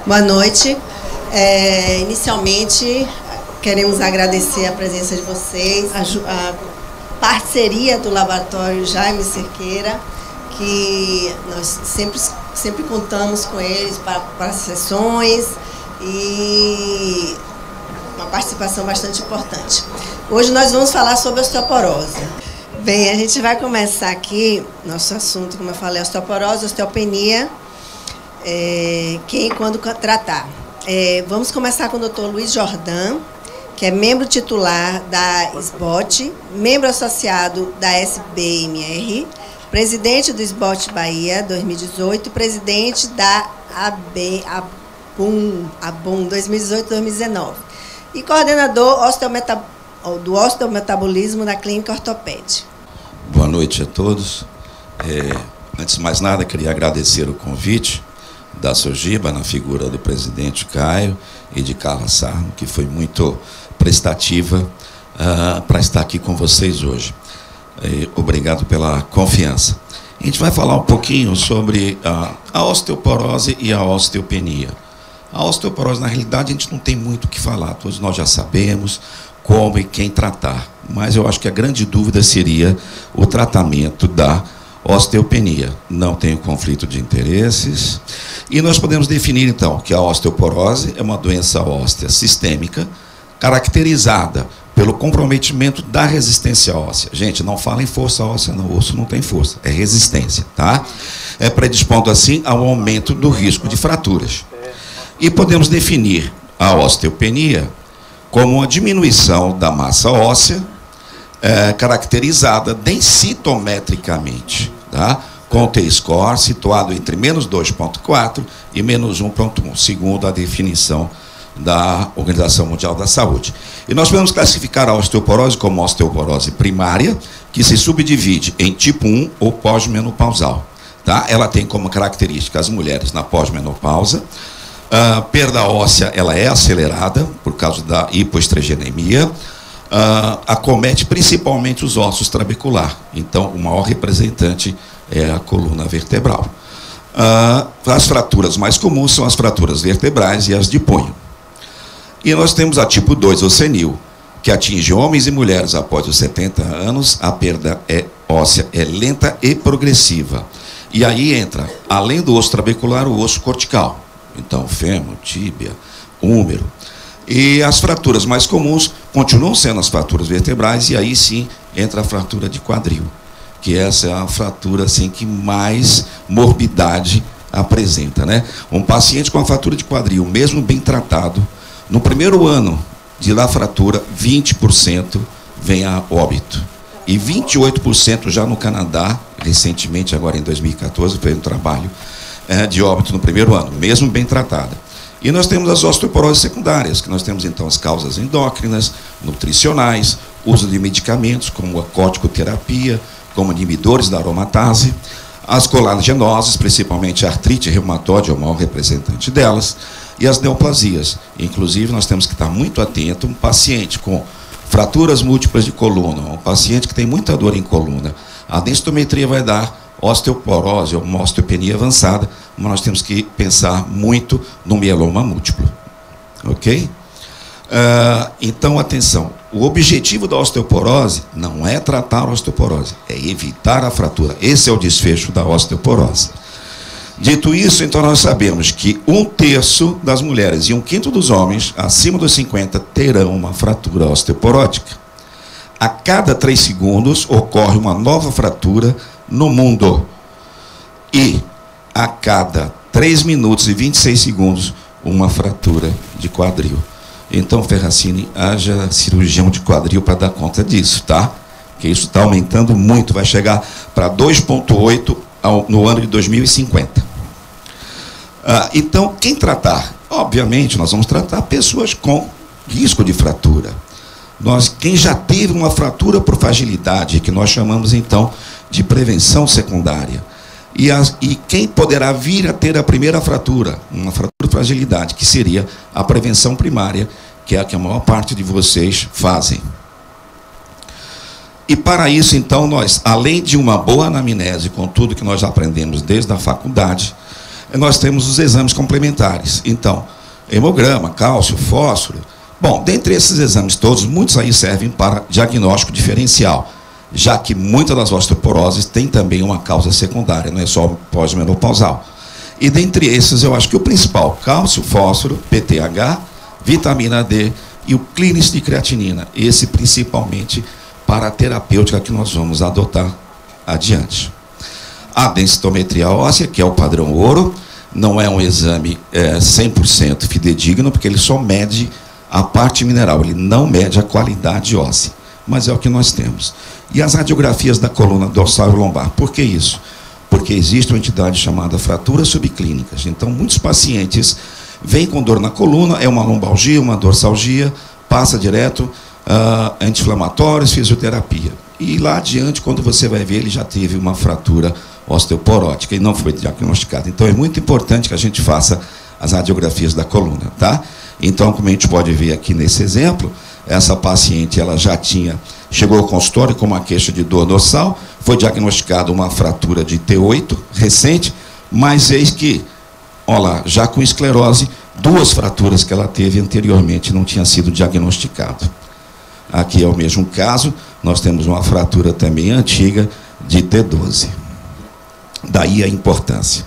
Boa noite. Inicialmente, queremos agradecer a presença de vocês, a parceria do Laboratório Jaime Cerqueira, que nós sempre contamos com eles para sessões e uma participação bastante importante. Hoje nós vamos falar sobre osteoporose. Bem, a gente vai começar aqui, nosso assunto, como eu falei, osteoporose, osteopenia, quem e quando tratar. Vamos começar com o Dr. Luiz Jordan, que é membro titular da SBOT, membro associado da SBMR, presidente do SBOT Bahia 2018, presidente da ABUM 2018-2019 e coordenador do osteometabolismo da Clínica Ortoped. Boa noite a todos. Antes de mais nada, queria agradecer o convite da Sojiba, na figura do presidente Caio e de Carla Sarno, que foi muito prestativa para estar aqui com vocês hoje. Obrigado pela confiança. A gente vai falar um pouquinho sobre a osteoporose e a osteopenia. A osteoporose, na realidade, a gente não tem muito o que falar, todos nós já sabemos como e quem tratar, mas eu acho que a grande dúvida seria o tratamento da osteopenia. Não tem conflito de interesses. E nós podemos definir, então, que a osteoporose é uma doença óssea sistêmica, caracterizada pelo comprometimento da resistência óssea. Gente, não fala em força óssea, não. O osso não tem força, é resistência, tá? Predispondo, assim, ao aumento do risco de fraturas. E podemos definir a osteopenia como uma diminuição da massa óssea, caracterizada densitometricamente, tá? Com o T-score situado entre menos 2,4 e menos 1,1, segundo a definição da Organização Mundial da Saúde. E nós podemos classificar a osteoporose como osteoporose primária, que se subdivide em tipo 1 ou pós-menopausal. Tá? Ela tem como característica as mulheres na pós-menopausa. A perda óssea ela é acelerada por causa da hipoestregenemia. Acomete principalmente os ossos trabecular. Então, o maior representante é a coluna vertebral. As fraturas mais comuns são as fraturas vertebrais e as de punho. E nós temos a tipo 2, ou senil, que atinge homens e mulheres após os 70 anos. A perda óssea é lenta e progressiva. E aí entra, além do osso trabecular, o osso cortical. Então, fêmur, tíbia, húmero. E as fraturas mais comuns continuam sendo as fraturas vertebrais, e aí sim entra a fratura de quadril, que essa é a fratura assim, que mais morbidade apresenta, né? Um paciente com a fratura de quadril, mesmo bem tratado, no primeiro ano da fratura, 20% vem a óbito. E 28% já no Canadá, recentemente, agora em 2014, foi um trabalho de óbito no primeiro ano, mesmo bem tratada. E nós temos as osteoporoses secundárias, que nós temos então as causas endócrinas, nutricionais, uso de medicamentos como a corticoterapia, como inibidores da aromatase, as colagenoses, principalmente a artrite reumatoide, é o maior representante delas, e as neoplasias. Inclusive, nós temos que estar muito atento, um paciente com fraturas múltiplas de coluna, um paciente que tem muita dor em coluna, a densitometria vai dar osteoporose ou uma osteopenia avançada, mas nós temos que pensar muito no mieloma múltiplo. Ok? Então, atenção, o objetivo da osteoporose não é tratar a osteoporose, é evitar a fratura. Esse é o desfecho da osteoporose. Dito isso, então nós sabemos que 1/3 das mulheres e 1/5 dos homens acima dos 50 terão uma fratura osteoporótica. A cada 3 segundos ocorre uma nova fratura no mundo. E a cada 3 minutos e 26 segundos, uma fratura de quadril. Então, Ferracini, haja cirurgião de quadril para dar conta disso, tá? Porque isso está aumentando muito, vai chegar para 2,8 no ano de 2050. Então, quem tratar? Obviamente, nós vamos tratar pessoas com risco de fratura. Quem já teve uma fratura por fragilidade, que nós chamamos, então, de prevenção secundária. E quem poderá vir a ter a primeira fratura, uma fratura por fragilidade, que seria a prevenção primária, que é a que a maior parte de vocês fazem. E para isso, então, nós, além de uma boa anamnese, com tudo que nós aprendemos desde a faculdade, nós temos os exames complementares. Então, hemograma, cálcio, fósforo. Bom, dentre esses exames todos, muitos aí servem para diagnóstico diferencial, já que muitas das osteoporoses têm também uma causa secundária, não é só pós-menopausal. E dentre esses, eu acho que o principal, cálcio, fósforo, PTH, vitamina D e o clínico de creatinina, esse principalmente para a terapêutica que nós vamos adotar adiante. A densitometria óssea, que é o padrão ouro, não é um exame 100% fidedigno, porque ele só mede a parte mineral, ele não mede a qualidade óssea, mas é o que nós temos. E as radiografias da coluna dorsal e lombar, por que isso? Porque existe uma entidade chamada fraturas subclínicas. Então, muitos pacientes vêm com dor na coluna, é uma lombalgia, uma dorsalgia, passa direto anti-inflamatórios, fisioterapia. E lá adiante, quando você vai ver, ele já teve uma fratura osteoporótica e não foi diagnosticado. Então, é muito importante que a gente faça as radiografias da coluna, tá? Então, como a gente pode ver aqui nesse exemplo, essa paciente, ela já chegou ao consultório com uma queixa de dor dorsal, foi diagnosticada uma fratura de T8 recente, mas eis que, olha lá, já com esclerose, 2 fraturas que ela teve anteriormente não tinha sido diagnosticado. Aqui é o mesmo caso, nós temos uma fratura também antiga de T12. Daí a importância.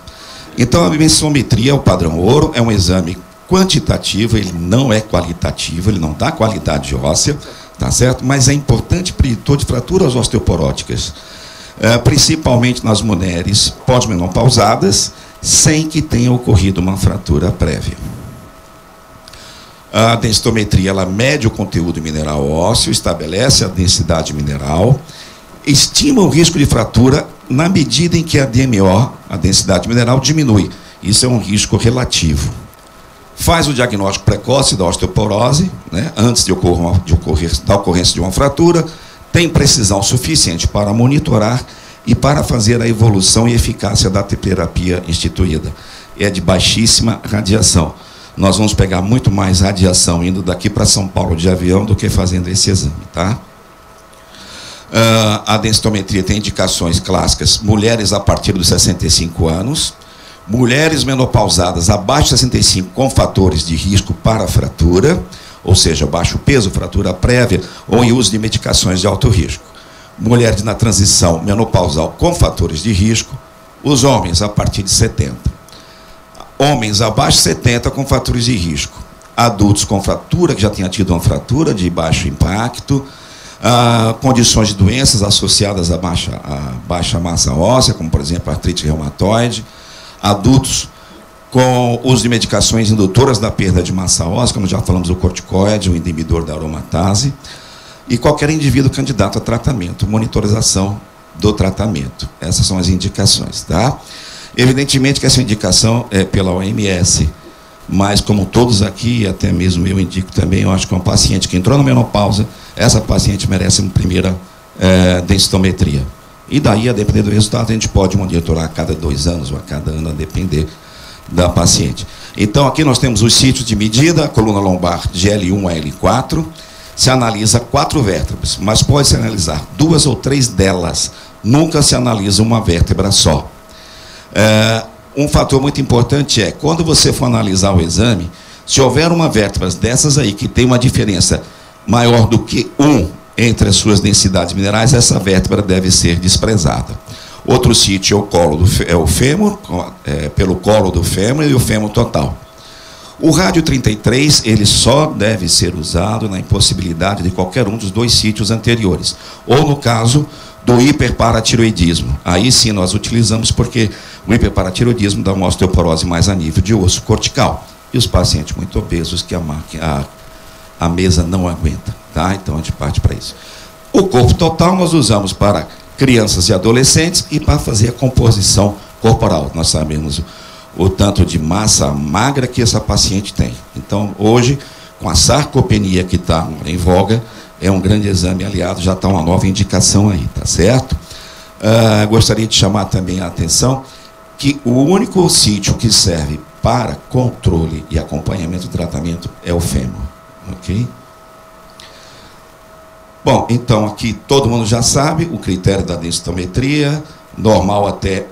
Então, a densitometria, o padrão ouro, é um exame quantitativo, ele não é qualitativo, ele não dá qualidade óssea, tá certo? Mas é importante preditor de fraturas osteoporóticas, principalmente nas mulheres pós-menopausadas, sem que tenha ocorrido uma fratura prévia. A densitometria, ela mede o conteúdo mineral ósseo, estabelece a densidade mineral, estima o risco de fratura na medida em que a DMO, a densidade mineral, diminui. Isso é um risco relativo. Faz o diagnóstico precoce da osteoporose, né, antes da ocorrência de uma fratura, tem precisão suficiente para monitorar e para fazer a evolução e eficácia da terapia instituída. É de baixíssima radiação. Nós vamos pegar muito mais radiação indo daqui para São Paulo de avião do que fazendo esse exame, tá? A densitometria tem indicações clássicas: mulheres a partir dos 65 anos, mulheres menopausadas abaixo de 65 com fatores de risco para fratura, ou seja, baixo peso, fratura prévia ou em uso de medicações de alto risco. Mulheres na transição menopausal com fatores de risco, os homens a partir de 70. Homens abaixo de 70 com fatores de risco. Adultos com fratura, que já tenha tido uma fratura de baixo impacto, condições de doenças associadas à baixa massa óssea, como por exemplo artrite reumatoide, adultos com uso de medicações indutoras da perda de massa óssea, como já falamos, o corticoide, o inibidor da aromatase, e qualquer indivíduo candidato a tratamento, monitorização do tratamento. Essas são as indicações, tá? Evidentemente que essa indicação é pela OMS, mas como todos aqui, até mesmo eu indico também, eu acho que uma paciente que entrou na menopausa, essa paciente merece uma primeira densitometria. E daí, a depender do resultado, a gente pode monitorar a cada 2 anos ou a cada ano, a depender da paciente. Então, aqui nós temos os sítios de medida, a coluna lombar de L1 a L4, se analisa 4 vértebras, mas pode se analisar 2 ou 3 delas, nunca se analisa uma vértebra só. Um fator muito importante é, quando você for analisar o exame, se houver uma vértebra dessas aí, que tem uma diferença maior do que 1 entre as suas densidades minerais, essa vértebra deve ser desprezada. Outro sítio é o fêmur, pelo colo do fêmur e o fêmur total. O rádio 33, ele só deve ser usado na impossibilidade de qualquer um dos 2 sítios anteriores, ou no caso do hiperparatiroidismo. Aí sim nós utilizamos, porque o hiperparatiroidismo dá uma osteoporose mais a nível de osso cortical. E os pacientes muito obesos que a mesa não aguenta, tá? Então a gente parte para isso. O corpo total nós usamos para crianças e adolescentes e para fazer a composição corporal. Nós sabemos o tanto de massa magra que essa paciente tem. Então, hoje, com a sarcopenia que está em voga, é um grande exame aliado, já está uma nova indicação aí, tá certo? Gostaria de chamar também a atenção que o único sítio que serve para controle e acompanhamento do tratamento é o fêmur, ok? Bom, então aqui todo mundo já sabe o critério da densitometria, normal até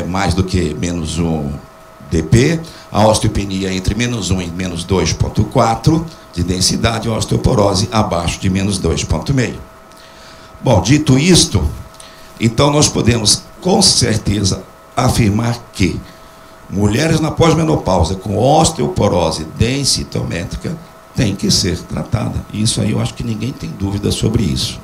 mais do que menos TP, a osteopenia entre -1 e -2,4 de densidade, a osteoporose abaixo de -2,5. Bom, dito isto, então nós podemos com certeza afirmar que mulheres na pós-menopausa com osteoporose densitométrica têm que ser tratadas. Isso aí eu acho que ninguém tem dúvida sobre isso.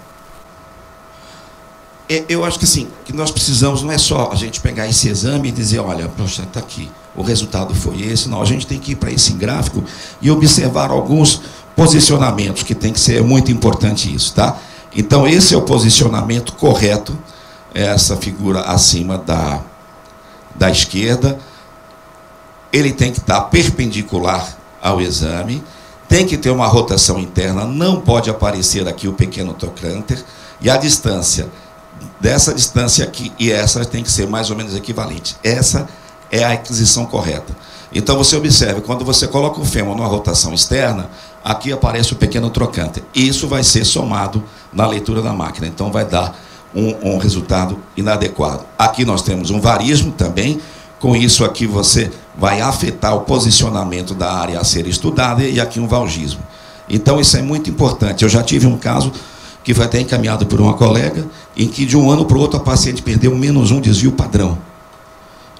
Eu acho que sim, que nós precisamos, não é só a gente pegar esse exame e dizer, olha, poxa, está aqui, o resultado foi esse. Não, a gente tem que ir para esse gráfico e observar alguns posicionamentos, que tem que ser muito importante isso, tá? Então, esse é o posicionamento correto, essa figura acima da esquerda. Ele tem que estar perpendicular ao exame, tem que ter uma rotação interna, não pode aparecer aqui o pequeno trocânter, e a distância dessa distância aqui e essa tem que ser mais ou menos equivalente. Essa é a aquisição correta. Então você observe, quando você coloca o fêmur numa rotação externa, aqui aparece o pequeno trocânter. Isso vai ser somado na leitura da máquina, então vai dar um resultado inadequado. Aqui nós temos um varismo também, com isso aqui você vai afetar o posicionamento da área a ser estudada, e aqui um valgismo. Então isso é muito importante. Eu já tive um caso que foi até encaminhado por uma colega, em que de um ano para o outro a paciente perdeu -1 desvio padrão.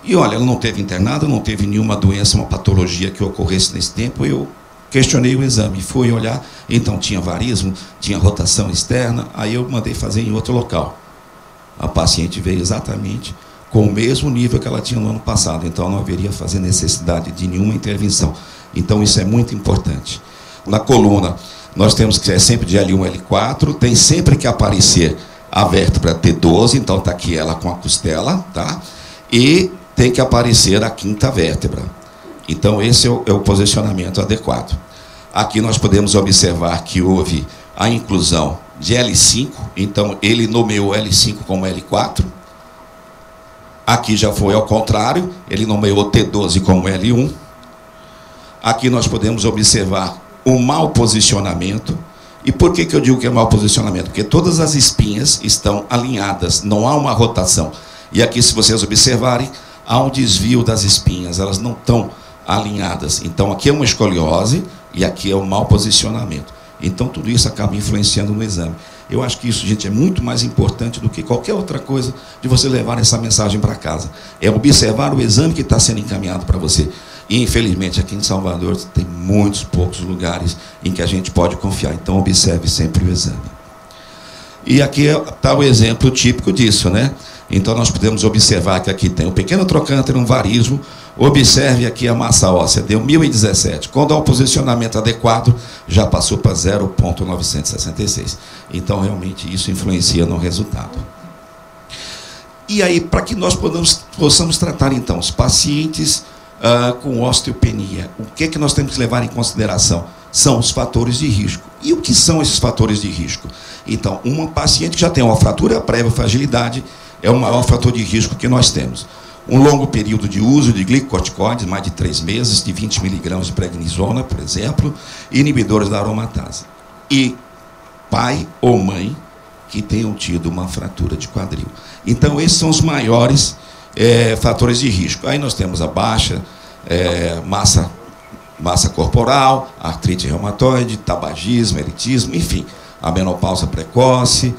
E olha, ela não teve internada, não teve nenhuma doença, uma patologia que ocorresse nesse tempo. Eu questionei o exame, fui olhar, então tinha varismo, tinha rotação externa, aí eu mandei fazer em outro local. A paciente veio exatamente com o mesmo nível que ela tinha no ano passado, então não haveria fazer necessidade de nenhuma intervenção. Então isso é muito importante. Na coluna, nós temos que ser sempre de L1, L4, tem sempre que aparecer a vértebra T12, então está aqui ela com a costela, tá? E tem que aparecer a quinta vértebra. Então esse é o posicionamento adequado. Aqui nós podemos observar que houve a inclusão de L5, então ele nomeou L5 como L4. Aqui já foi ao contrário, ele nomeou T12 como L1. Aqui nós podemos observar o mau posicionamento. E por que eu digo que é mau posicionamento? Porque todas as espinhas estão alinhadas, não há uma rotação. E aqui, se vocês observarem, há um desvio das espinhas, elas não estão alinhadas. Então aqui é uma escoliose e aqui é um mau posicionamento. Então tudo isso acaba influenciando no exame. Eu acho que isso, gente, é muito mais importante do que qualquer outra coisa de você levar essa mensagem para casa. É observar o exame que está sendo encaminhado para você. E, infelizmente, aqui em Salvador tem muitos poucos lugares em que a gente pode confiar. Então, observe sempre o exame. E aqui está o exemplo típico disso, né? Então, nós podemos observar que aqui tem um pequeno trocânter, um varismo. Observe aqui a massa óssea, deu 1017. Quando há o posicionamento adequado, já passou para 0,966. Então, realmente, isso influencia no resultado. E aí, para que nós possamos tratar, então, os pacientes com osteopenia, o que é que nós temos que levar em consideração? São os fatores de risco. E o que são esses fatores de risco? Então, uma paciente que já tem uma fratura prévia, fragilidade, é o maior fator de risco que nós temos. Um longo período de uso de glicocorticoides, mais de 3 meses, de 20 mg de prednisona, por exemplo, inibidores da aromatase. E pai ou mãe que tenham tido uma fratura de quadril. Então, esses são os maiores fatores de risco. Aí nós temos a baixa massa corporal, artrite reumatoide, tabagismo, elitismo, enfim, a menopausa precoce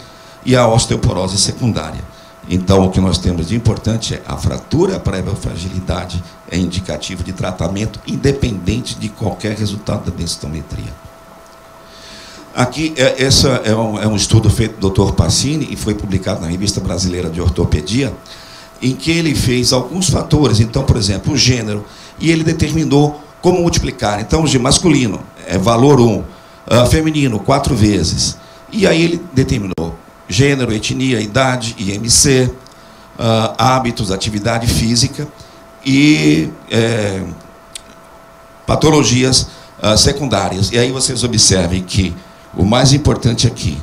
e a osteoporose secundária. Então, o que nós temos de importante é a fratura prévia fragilidade, é indicativo de tratamento independente de qualquer resultado da densitometria. Aqui, esse é um estudo feito do Dr. Passini e foi publicado na Revista Brasileira de Ortopedia, em que ele fez alguns fatores. Então, por exemplo, o gênero, e ele determinou como multiplicar. Então, de masculino é valor 1, feminino 4 vezes. E aí ele determinou gênero, etnia, idade, IMC, hábitos, atividade física e patologias secundárias. E aí vocês observem que o mais importante aqui,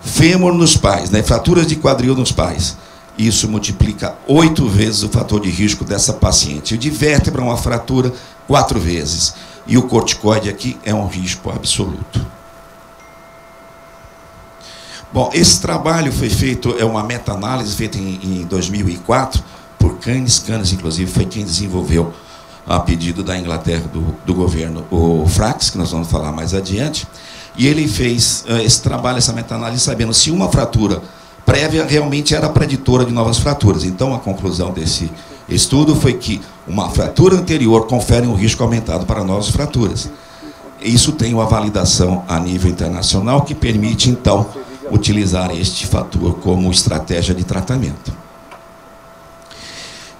fêmur nos pais, né, fraturas de quadril nos pais, isso multiplica 8 vezes o fator de risco dessa paciente. O de vértebra, uma fratura, 4 vezes. E o corticoide aqui é um risco absoluto. Bom, esse trabalho foi feito, é uma meta-análise feita em 2004 por Canes, inclusive, foi quem desenvolveu a pedido da Inglaterra, do governo, o Frax, que nós vamos falar mais adiante, e ele fez esse trabalho, essa meta-análise, sabendo se uma fratura prévia realmente era preditora de novas fraturas. Então, a conclusão desse estudo foi que uma fratura anterior confere um risco aumentado para novas fraturas. Isso tem uma validação a nível internacional que permite, então, utilizar este fator como estratégia de tratamento.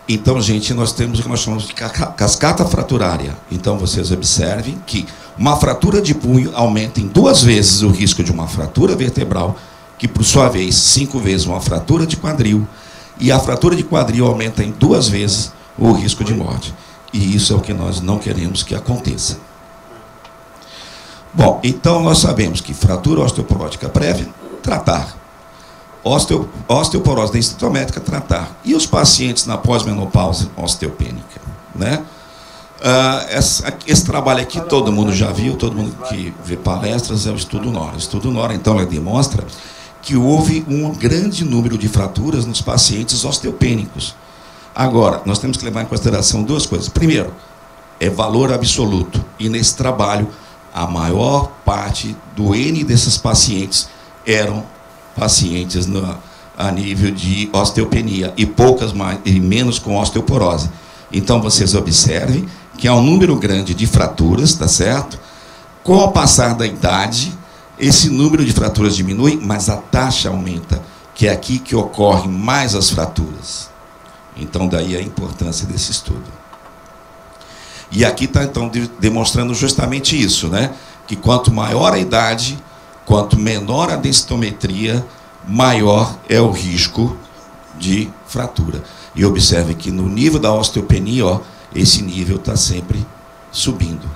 Então, gente, nós temos o que nós chamamos de cascata fraturária. Então, vocês observem que uma fratura de punho aumenta em 2 vezes o risco de uma fratura vertebral, que, por sua vez, 5 vezes uma fratura de quadril, e a fratura de quadril aumenta em 2 vezes o risco de morte. E isso é o que nós não queremos que aconteça. Bom, então nós sabemos que fratura osteoporótica prévia, tratar. Osteoporose densitométrica, tratar. E os pacientes na pós-menopausa osteopênica, né? Esse trabalho aqui todo mundo já viu, todo mundo que vê palestras, é o estudo NORA. O estudo NORA, então, ele demonstra que houve um grande número de fraturas nos pacientes osteopênicos. Agora, nós temos que levar em consideração 2 coisas. Primeiro, é valor absoluto. E nesse trabalho, a maior parte do N desses pacientes eram pacientes a nível de osteopenia e poucas mais e menos com osteoporose. Então, vocês observem que há um número grande de fraturas, tá certo? Com o passar da idade, esse número de fraturas diminui, mas a taxa aumenta, que é aqui que ocorrem mais as fraturas. Então, daí a importância desse estudo. E aqui está, então, demonstrando justamente isso, né? Que quanto maior a idade, quanto menor a densitometria, maior é o risco de fratura. E observe que no nível da osteopenia, ó, esse nível está sempre subindo.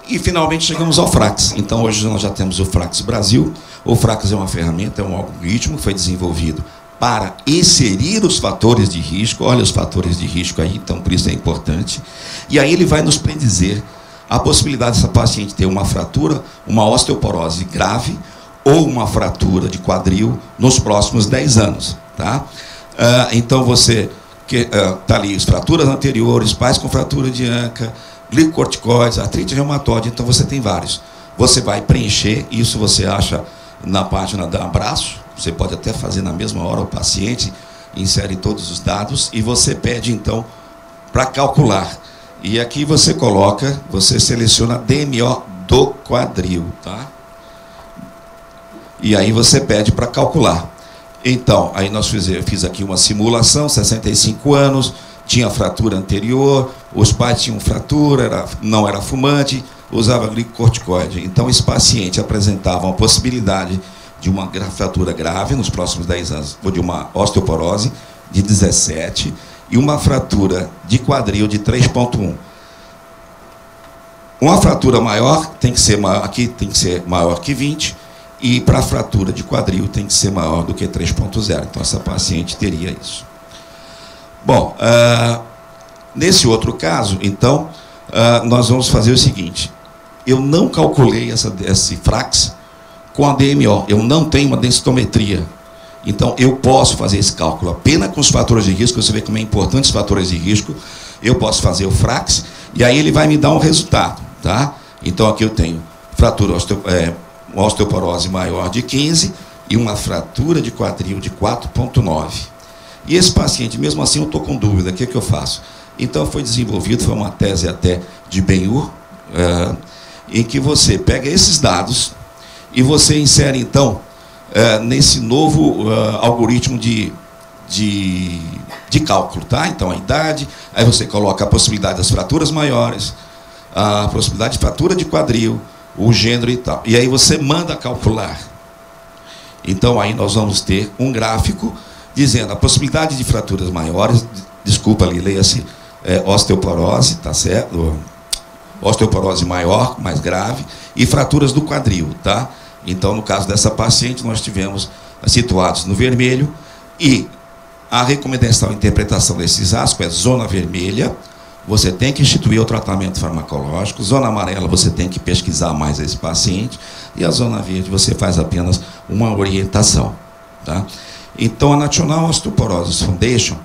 E, finalmente, chegamos ao Frax. Então, hoje nós já temos o Frax Brasil. O Frax é uma ferramenta, é um algoritmo que foi desenvolvido para inserir os fatores de risco. Olha os fatores de risco aí, então, por isso é importante. E aí ele vai nos predizer a possibilidade dessa paciente ter uma fratura, uma osteoporose grave ou uma fratura de quadril nos próximos 10 anos. Tá? Então, você está ali as fraturas anteriores, pais com fratura de anca, glicocorticoides, artrite reumatoide, então você tem vários. Você vai preencher, isso você acha na página da Abraço, você pode até fazer na mesma hora, o paciente insere todos os dados e você pede, então, para calcular. E aqui você coloca, você seleciona DMO do quadril, tá? E aí você pede para calcular. Então, aí eu fiz aqui uma simulação, 65 anos, tinha fratura anterior, os pais tinham fratura, não era fumante, usava glicocorticoide. Então, esse paciente apresentava uma possibilidade de uma fratura grave nos próximos 10 anos, ou de uma osteoporose de 17 e uma fratura de quadril de 3,1. Uma fratura maior tem que ser maior, aqui tem que ser maior que 20, e para a fratura de quadril tem que ser maior do que 3,0. Então, essa paciente teria isso. Bom, nesse outro caso, então, nós vamos fazer o seguinte. Eu não calculei esse Frax com a DMO. Eu não tenho uma densitometria. Então, eu posso fazer esse cálculo apenas com os fatores de risco. Você vê como é importante os fatores de risco. Eu posso fazer o Frax e aí ele vai me dar um resultado. Tá? Então, aqui eu tenho fratura uma osteoporose maior de 15 e uma fratura de quadril de 4,9. E esse paciente, mesmo assim, eu estou com dúvida, o que eu faço? Então, foi desenvolvido, foi uma tese até de Ben-Hur, em que você pega esses dados e você insere, então, nesse novo algoritmo de cálculo, tá? Então, a idade, aí você coloca a possibilidade das fraturas maiores, a possibilidade de fratura de quadril, o gênero e tal. E aí você manda calcular. Então, aí nós vamos ter um gráfico dizendo a possibilidade de fraturas maiores, desculpa ali, leia-se osteoporose, tá certo? Osteoporose maior, mais grave, e fraturas do quadril, tá? Então, no caso dessa paciente, nós tivemos situados no vermelho, e a recomendação e interpretação desses ASCO é zona vermelha, você tem que instituir o tratamento farmacológico, zona amarela você tem que pesquisar mais esse paciente, e a zona verde você faz apenas uma orientação, tá? Então, a National Osteoporosis Foundation,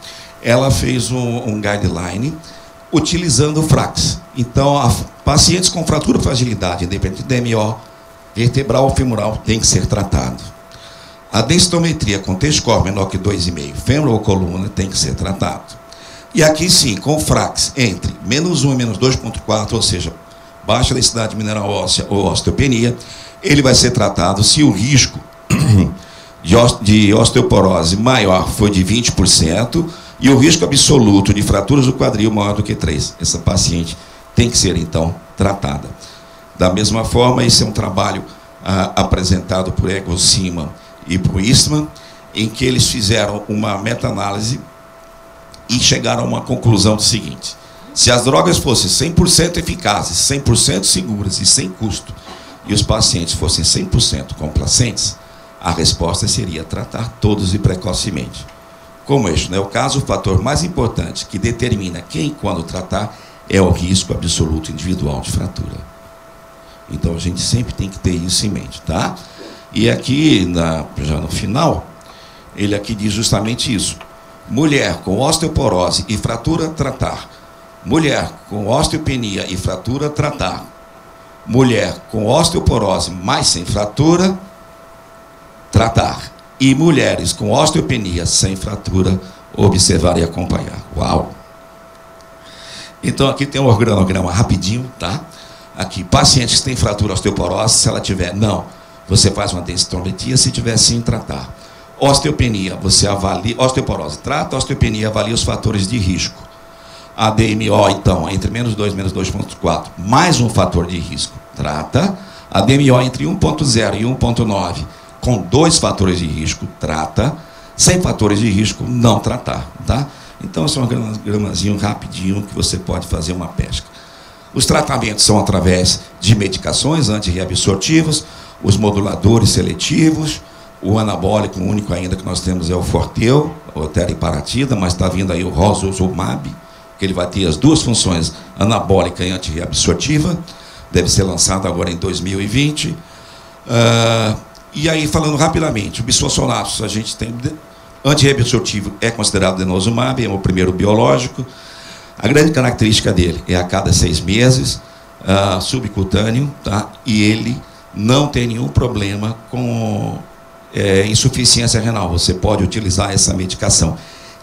ela fez um guideline utilizando o FRAX. Então, pacientes com fratura ou fragilidade, independente de DMO, vertebral ou femoral, tem que ser tratado. A densitometria com T-score menor que 2,5, fêmur ou coluna, tem que ser tratado. E aqui sim, com o FRAX entre -1 e -2,4, ou seja, baixa densidade mineral óssea ou osteopenia, ele vai ser tratado se o risco de osteoporose maior for de 20% e o risco absoluto de fraturas do quadril maior do que 3. Essa paciente tem que ser, então, tratada. Da mesma forma, esse é um trabalho apresentado por Egon Simon e por Eastman, em que eles fizeram uma meta-análise e chegaram a uma conclusão do seguinte: se as drogas fossem 100% eficazes, 100% seguras e sem custo, e os pacientes fossem 100% complacentes, a resposta seria tratar todos e precocemente. Como este não é o caso, o fator mais importante que determina quem e quando tratar é o risco absoluto individual de fratura. Então a gente sempre tem que ter isso em mente, tá? E aqui, já no final, ele aqui diz justamente isso: mulher com osteoporose e fratura, tratar. Mulher com osteopenia e fratura, tratar. Mulher com osteoporose, mas sem fratura, tratar. E mulheres com osteopenia sem fratura, observar e acompanhar. Uau! Então aqui tem um organograma rapidinho, tá? Aqui, pacientes que têm fratura osteoporose, se ela tiver não, você faz uma densitometria, se tiver sim, tratar. Osteopenia, você avalia, osteoporose, trata, osteopenia, avalia os fatores de risco. A DMO, então, entre -2 e -2,4, mais um fator de risco, trata. A DMO entre 1,0 e 1,9, com 2 fatores de risco, trata. Sem fatores de risco, não tratar, tá? Então, esse é um gramazinho rapidinho que você pode fazer uma pesca. Os tratamentos são através de medicações antirreabsortivas, os moduladores seletivos, o anabólico único ainda que nós temos é o Forteo, o teriparatida, mas está vindo aí o Rozumab, que ele vai ter as duas funções, anabólica e antirreabsortiva, deve ser lançado agora em 2020. E aí, falando rapidamente, o bisfosfonatos, a gente tem antirreabsortivo, é considerado denosumab, é o primeiro biológico. A grande característica dele é a cada 6 meses, subcutâneo, tá? E ele não tem nenhum problema com insuficiência renal. Você pode utilizar essa medicação.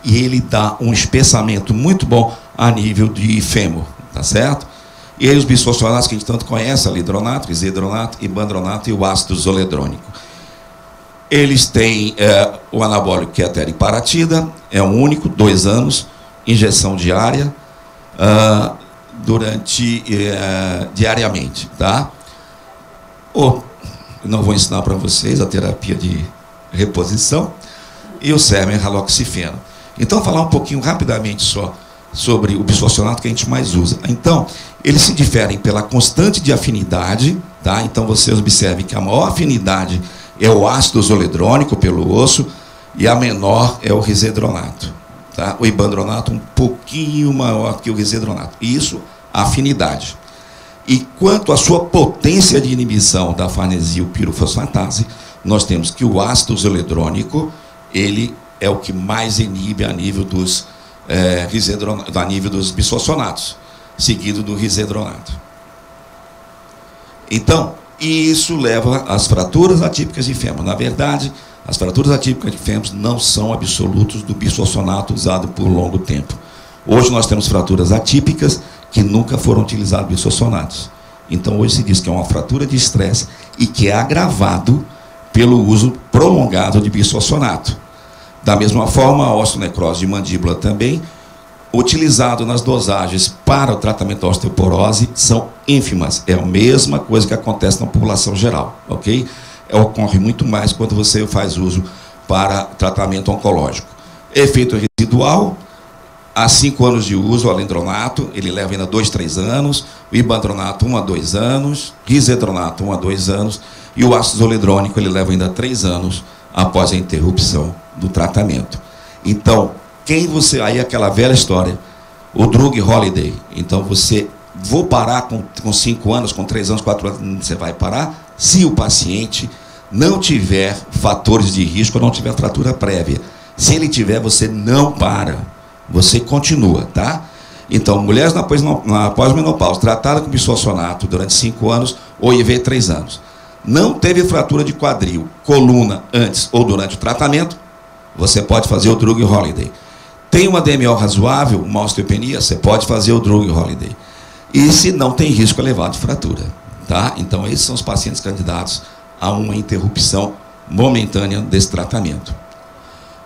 E ele dá um espessamento muito bom a nível de fêmur, tá certo? E aí os bisfosfonatos que a gente tanto conhece, alidronato, isidronato, ibandronato e o ácido zoledrônico. Eles têm o anabólico que é a teriparatida, é um único, 2 anos, injeção diária, diariamente, tá? Não vou ensinar para vocês a terapia de reposição e o sermen-haloxifeno. Então, falar um pouquinho rapidamente só sobre o bisfosfonato que a gente mais usa. Então, eles se diferem pela constante de afinidade, tá? Então, vocês observem que a maior afinidade é o ácido zoledrônico pelo osso e a menor é o risedronato, tá? O ibandronato um pouquinho maior que o risedronato. Isso, a afinidade. E quanto à sua potência de inibição da farnesil-pirofosfatase, nós temos que o ácido zoledrônico, ele é o que mais inibe a nível dos bisfosfonatos, seguido do risedronato. Então, isso leva às fraturas atípicas de fêmur. Na verdade, as fraturas atípicas de fêmur não são absolutos do bisfosfonato usado por longo tempo. Hoje nós temos fraturas atípicas que nunca foram utilizados bisfosfonatos. Então, hoje se diz que é uma fratura de estresse e que é agravado pelo uso prolongado de bisfosfonato. Da mesma forma, a osteonecrose de mandíbula também, utilizado nas dosagens para o tratamento da osteoporose, são ínfimas. É a mesma coisa que acontece na população geral, ok? Ocorre muito mais quando você faz uso para tratamento oncológico. Efeito residual, há 5 anos de uso, o alendronato, ele leva ainda 2, 3 anos, o ibandronato 1 a 2 anos, risedronato 1 a 2 anos, e o ácido zoledrônico ele leva ainda 3 anos após a interrupção do tratamento. Então, aí aquela velha história, o drug holiday, então vou parar com 5 anos, com 3 anos, 4 anos, você vai parar, se o paciente não tiver fatores de risco, ou não tiver fratura prévia. Se ele tiver, você não para. você continua, tá? Então, mulheres na pós-menopausa, tratada com bisfosfonato durante 5 anos, ou IV 3 anos. Não teve fratura de quadril, coluna antes ou durante o tratamento, você pode fazer o Drug Holiday. Tem uma DMO razoável, uma osteopenia, você pode fazer o Drug Holiday. E se não tem risco elevado de fratura, tá? Então, esses são os pacientes candidatos a uma interrupção momentânea desse tratamento.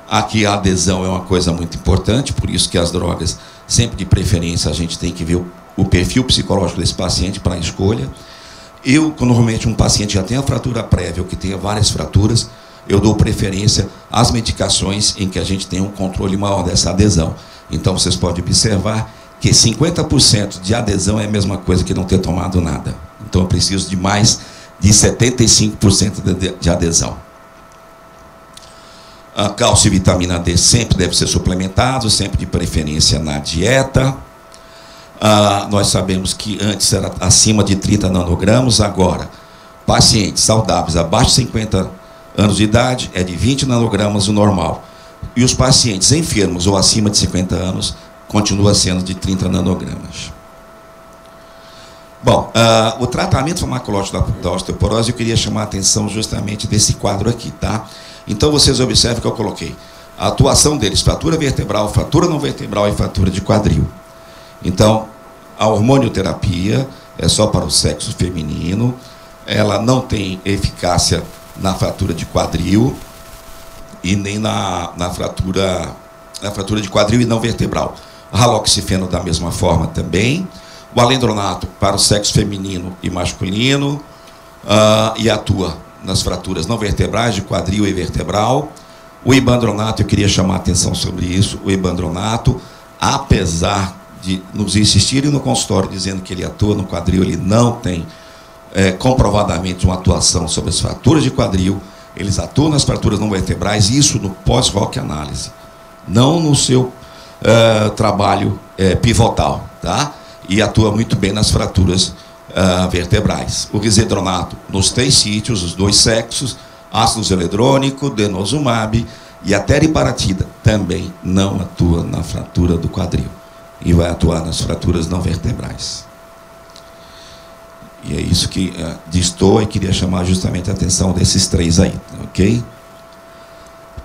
Aqui a adesão é uma coisa muito importante, por isso que as drogas, sempre de preferência, a gente tem que ver o perfil psicológico desse paciente para a escolha. Eu, normalmente, um paciente já tem a fratura prévia ou que tenha várias fraturas, eu dou preferência às medicações em que a gente tem um controle maior dessa adesão. Então, vocês podem observar que 50% de adesão é a mesma coisa que não ter tomado nada. Então, eu preciso de mais de 75% de adesão. A cálcio e vitamina D sempre deve ser suplementado, sempre de preferência na dieta. Nós sabemos que antes era acima de 30 nanogramas, agora, pacientes saudáveis abaixo de 50 anos de idade, é de 20 nanogramas o normal. E os pacientes enfermos ou acima de 50 anos, continua sendo de 30 nanogramas. Bom, o tratamento farmacológico da osteoporose, eu queria chamar a atenção justamente desse quadro aqui, tá? Então, vocês observem que eu coloquei a atuação deles, fratura vertebral, fratura não vertebral e fratura de quadril. Então, a hormonioterapia é só para o sexo feminino, ela não tem eficácia na fratura de quadril e nem na fratura de quadril e não vertebral. Raloxifeno da mesma forma também. O alendronato para o sexo feminino e masculino e atua nas fraturas não vertebrais de quadril e vertebral. O ibandronato, eu queria chamar a atenção sobre isso, o ibandronato, apesar de nos insistirem no consultório dizendo que ele atua no quadril, ele não tem comprovadamente uma atuação sobre as fraturas de quadril, eles atuam nas fraturas não vertebrais, isso no pós-ROC análise, não no seu trabalho pivotal, tá? E atua muito bem nas fraturas vertebrais. O risedronato nos 3 sítios, os 2 sexos, ácido zoledrônico, denosumab e a teriparatida também não atua na fratura do quadril e vai atuar nas fraturas não vertebrais. E é isso que distou e queria chamar justamente a atenção desses 3 aí, ok?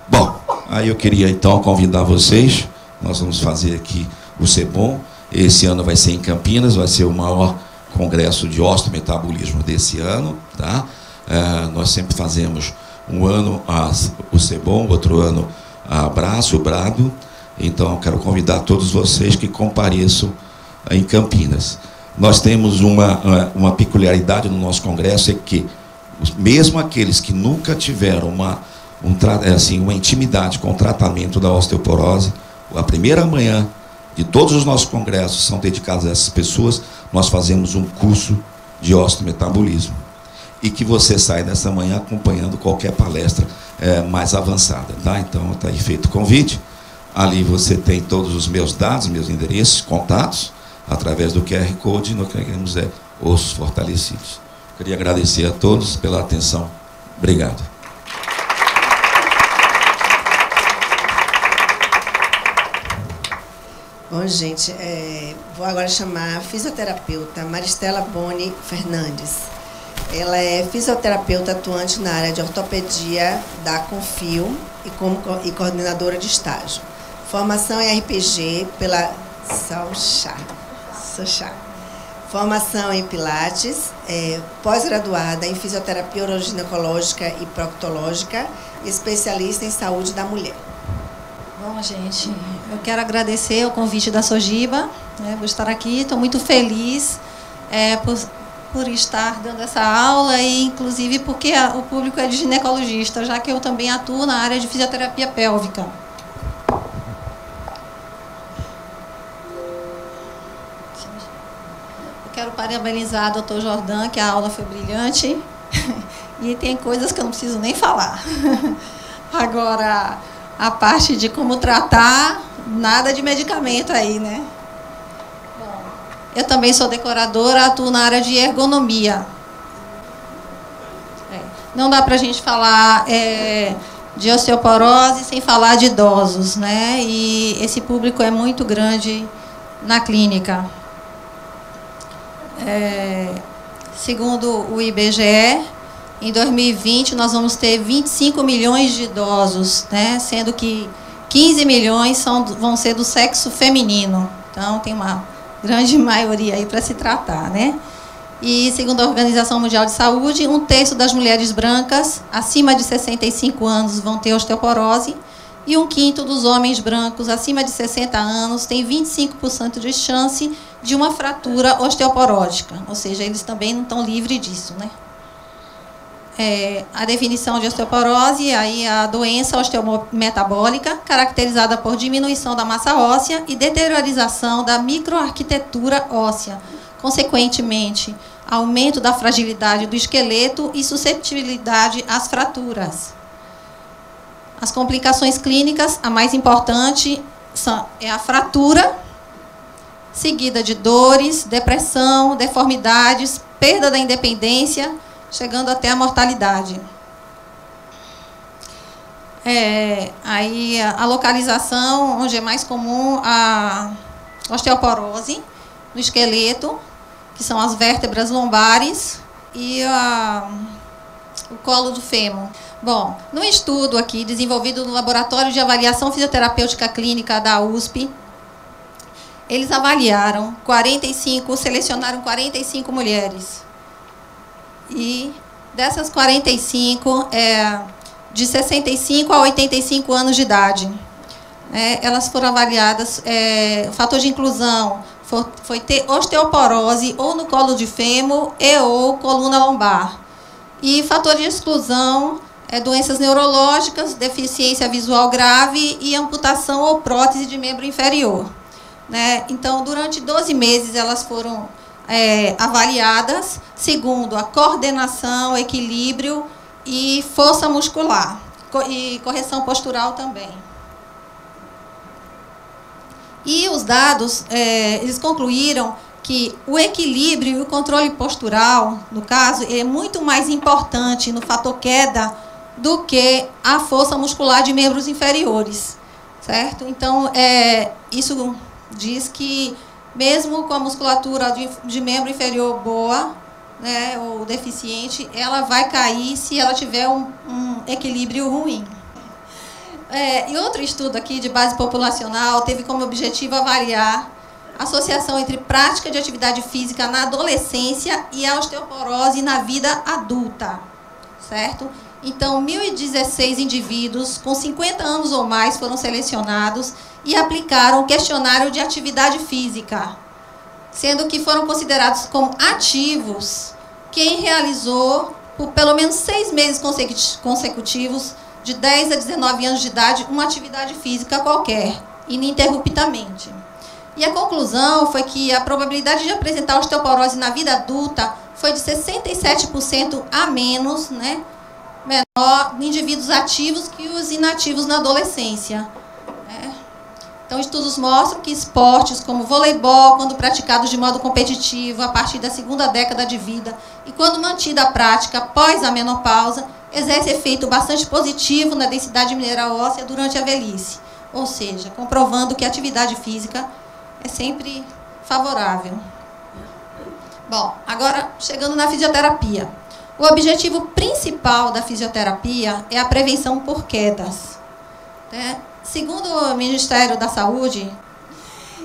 Bom, aí eu queria então convidar vocês, nós vamos fazer aqui o SEBOM. Esse ano vai ser em Campinas, vai ser o maior congresso de osteometabolismo desse ano, tá? Nós sempre fazemos um ano o SEBOM, outro ano a Abraço, o Brado. Então, eu quero convidar todos vocês que compareçam em Campinas. Nós temos uma peculiaridade no nosso congresso, é que mesmo aqueles que nunca tiveram uma intimidade com o tratamento da osteoporose, a primeira manhã de todos os nossos congressos são dedicados a essas pessoas, nós fazemos um curso de osteometabolismo. E que você sai dessa manhã acompanhando qualquer palestra mais avançada, tá? Então, está aí feito o convite. Ali você tem todos os meus dados, meus endereços, contatos, através do QR Code, nós queremos ossos fortalecidos. Queria agradecer a todos pela atenção. Obrigado. Bom, gente, vou agora chamar a fisioterapeuta Maristela Boni Fernandes. Ela é fisioterapeuta atuante na área de ortopedia da Confio e coordenadora de estágio. Formação em RPG pela Sochá. Formação em Pilates, pós-graduada em fisioterapia uroginecológica e proctológica, especialista em saúde da mulher. Bom, gente, eu quero agradecer o convite da Sojiba, por estar aqui, estou muito feliz por estar dando essa aula e, inclusive, porque o público é de ginecologista, já que eu também atuo na área de fisioterapia pélvica. Eu quero parabenizar o Dr. Jordan, que a aula foi brilhante, e tem coisas que eu não preciso nem falar. Agora, a parte de como tratar, nada de medicamento aí, né? Bom, eu também sou decoradora, atuo na área de ergonomia. Não dá para a gente falar de osteoporose, sem falar de idosos, né? E esse público é muito grande na clínica. Segundo o IBGE, em 2020 nós vamos ter 25 milhões de idosos, né? Sendo que 15 milhões vão ser do sexo feminino. Então, tem uma grande maioria aí para se tratar, né? E, segundo a Organização Mundial de Saúde, 1/3 das mulheres brancas acima de 65 anos vão ter osteoporose e 1/5 dos homens brancos acima de 60 anos tem 25% de chance de uma fratura osteoporótica. Ou seja, eles também não estão livres disso, né? A definição de osteoporose, aí a doença osteometabólica, caracterizada por diminuição da massa óssea e deteriorização da microarquitetura óssea, consequentemente, aumento da fragilidade do esqueleto e susceptibilidade às fraturas. As complicações clínicas, a mais importante é a fratura, seguida de dores, depressão, deformidades, perda da independência, chegando até a mortalidade. Aí a localização, onde é mais comum a osteoporose no esqueleto, que são as vértebras lombares e o colo do fêmur. Bom, no estudo aqui, desenvolvido no Laboratório de Avaliação Fisioterapêutica Clínica da USP, eles selecionaram 45 mulheres. E dessas 45, de 65 a 85 anos de idade, elas foram avaliadas, o fator de inclusão foi ter osteoporose ou no colo de fêmur e ou coluna lombar. E fator de exclusão doenças neurológicas, deficiência visual grave e amputação ou prótese de membro inferior. Então, durante 12 meses, elas foram avaliadas segundo a coordenação, equilíbrio e força muscular, e correção postural também. E os dados, eles concluíram que o equilíbrio e o controle postural, no caso, é muito mais importante no fator queda do que a força muscular de membros inferiores, certo? Então, isso diz que, mesmo com a musculatura de membro inferior boa, né, ou deficiente, ela vai cair se ela tiver um equilíbrio ruim. E outro estudo aqui de base populacional teve como objetivo avaliar a associação entre prática de atividade física na adolescência e a osteoporose na vida adulta, certo? Então, 1.016 indivíduos com 50 anos ou mais foram selecionados e aplicaram o questionário de atividade física, sendo que foram considerados como ativos quem realizou, por pelo menos 6 meses consecutivos, de 10 a 19 anos de idade, uma atividade física qualquer, ininterruptamente. E a conclusão foi que a probabilidade de apresentar osteoporose na vida adulta foi de 67% a menos, né, menor em indivíduos ativos que os inativos na adolescência. Então, estudos mostram que esportes como voleibol, quando praticados de modo competitivo a partir da 2ª década de vida e quando mantida a prática após a menopausa, exerce efeito bastante positivo na densidade mineral óssea durante a velhice. Ou seja, comprovando que a atividade física é sempre favorável. Bom, agora chegando na fisioterapia. O objetivo principal da fisioterapia é a prevenção por quedas. Segundo o Ministério da Saúde,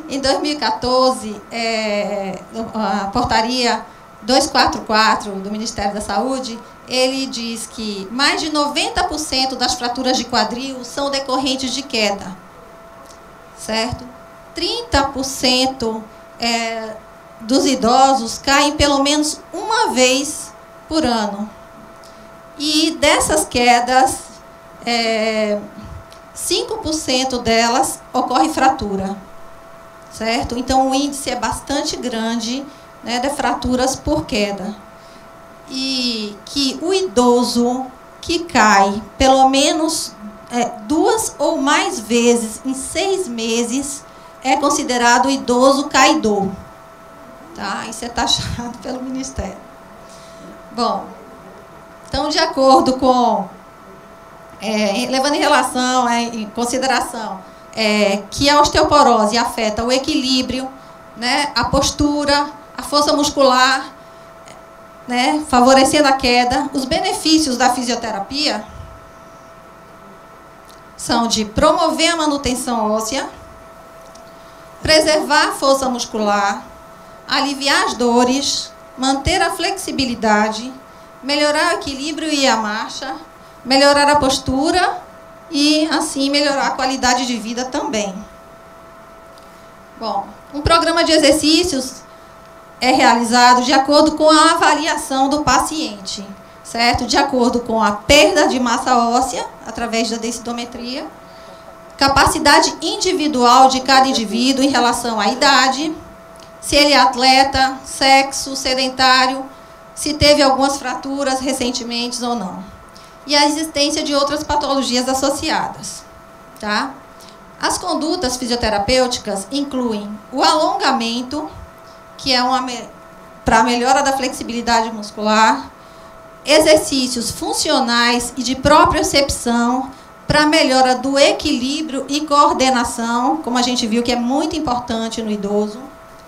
em 2014, a portaria 244 do Ministério da Saúde, ele diz que mais de 90% das fraturas de quadril são decorrentes de queda, certo? 30% dos idosos caem pelo menos uma vez por ano. E dessas quedas, 5% delas ocorre fratura, certo? Então, o índice é bastante grande, né, de fraturas por queda. E que o idoso que cai pelo menos 2 ou mais vezes em 6 meses é considerado idoso caidor. Tá? Isso é taxado pelo Ministério. Bom, então, de acordo com levando em consideração que a osteoporose afeta o equilíbrio, né, a postura, a força muscular, né, favorecendo a queda. Os benefícios da fisioterapia são de promover a manutenção óssea, preservar a força muscular, aliviar as dores, manter a flexibilidade, melhorar o equilíbrio e a marcha, melhorar a postura e, assim, melhorar a qualidade de vida também. Bom, um programa de exercícios é realizado de acordo com a avaliação do paciente, certo? De acordo com a perda de massa óssea, através da densitometria, capacidade individual de cada indivíduo em relação à idade, se ele é atleta, sexo, sedentário, se teve algumas fraturas recentemente ou não. E a existência de outras patologias associadas, tá? As condutas fisioterapêuticas incluem o alongamento, que é para a melhora da flexibilidade muscular, exercícios funcionais e de propriocepção para a melhora do equilíbrio e coordenação, como a gente viu que é muito importante no idoso,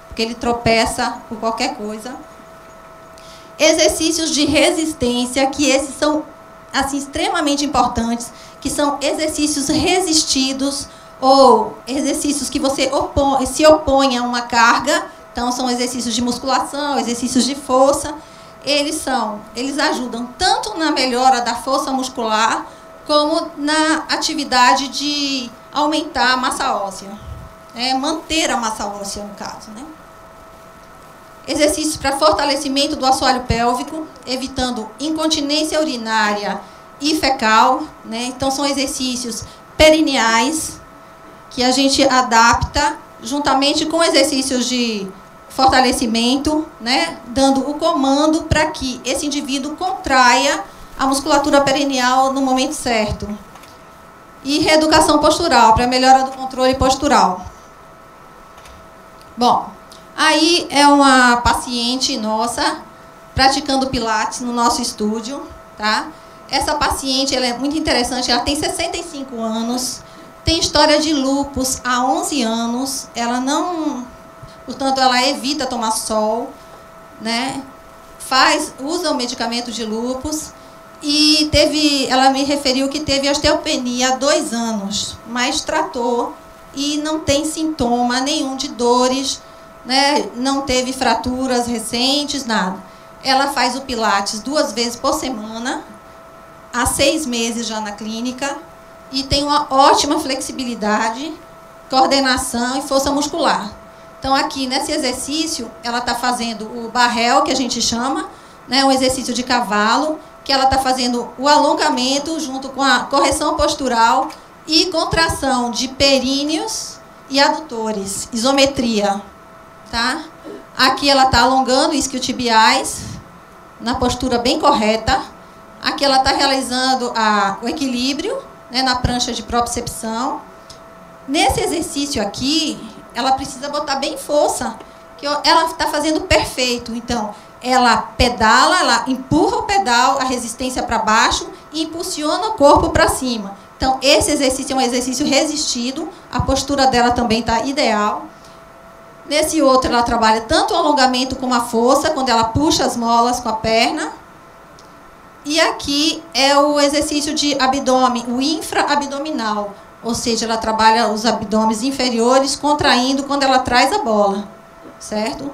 porque ele tropeça por qualquer coisa. Exercícios de resistência, que esses são assim, extremamente importantes, que são exercícios resistidos ou exercícios que você se opõe a uma carga. Então, são exercícios de musculação, exercícios de força. Eles ajudam tanto na melhora da força muscular, como na atividade de aumentar a massa óssea. Manter a massa óssea, no caso, né? Exercícios para fortalecimento do assoalho pélvico, evitando incontinência urinária e fecal, né? Então, são exercícios perineais que a gente adapta juntamente com exercícios de fortalecimento, né? Dando o comando para que esse indivíduo contraia a musculatura perineal no momento certo. E reeducação postural, para melhora do controle postural. Bom, aí é uma paciente nossa praticando pilates no nosso estúdio, tá? Essa paciente, ela é muito interessante, ela tem 65 anos, tem história de lúpus há 11 anos, ela não, portanto, ela evita tomar sol, né? Usa o medicamento de lúpus e ela me referiu que teve osteopenia há 2 anos, mas tratou e não tem sintoma nenhum de dores, né? Não teve fraturas recentes, nada. Ela faz o pilates 2 vezes por semana, há 6 meses já na clínica, e tem uma ótima flexibilidade, coordenação e força muscular. Então, aqui nesse exercício, ela está fazendo o barrel, que a gente chama, né, um exercício de cavalo, que ela está fazendo o alongamento junto com a correção postural e contração de períneos e adutores, isometria. Tá? Aqui ela está alongando isquiotibiais, na postura bem correta. Aqui ela está realizando o equilíbrio, né, na prancha de propriocepção. Nesse exercício aqui, ela precisa botar bem força, que ela está fazendo perfeito. Então, ela pedala, ela empurra o pedal, a resistência para baixo e impulsiona o corpo para cima. Então, esse exercício é um exercício resistido, a postura dela também está ideal. Nesse outro, ela trabalha tanto o alongamento como a força, quando ela puxa as molas com a perna. E aqui é o exercício de abdômen, o infraabdominal, ou seja, ela trabalha os abdômenes inferiores, contraindo quando ela traz a bola, certo?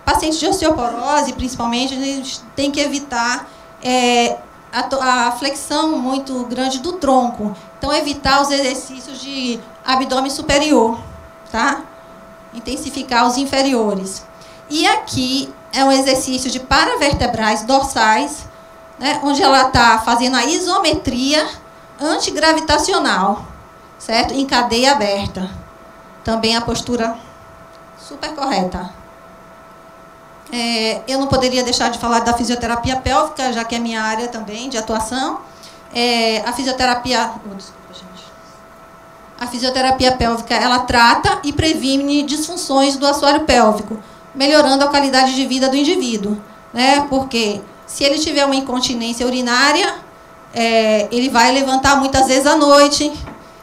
Pacientes de osteoporose, principalmente, a gente tem que evitar a flexão muito grande do tronco. Então, evitar os exercícios de abdômen superior, tá? Intensificar os inferiores. E aqui é um exercício de paravertebrais dorsais, né, onde ela está fazendo a isometria antigravitacional, certo? Em cadeia aberta. Também a postura super correta. Eu não poderia deixar de falar da fisioterapia pélvica, já que é minha área também de atuação. A fisioterapia... desculpa, gente. A fisioterapia pélvica, ela trata e previne disfunções do assoalho pélvico, melhorando a qualidade de vida do indivíduo, né? Porque se ele tiver uma incontinência urinária, ele vai levantar muitas vezes à noite,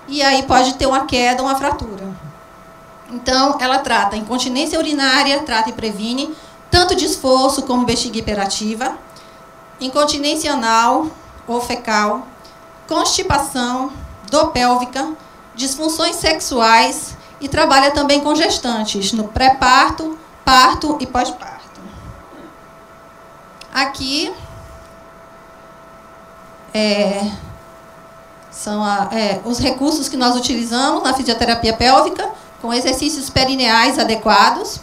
e aí pode ter uma queda, uma fratura. Então, ela trata incontinência urinária, trata e previne, tanto de esforço como bexiga hiperativa, incontinência anal ou fecal, constipação, dor pélvica, disfunções sexuais e trabalha também com gestantes, no pré-parto, parto e pós-parto. Aqui são os recursos que nós utilizamos na fisioterapia pélvica, com exercícios perineais adequados,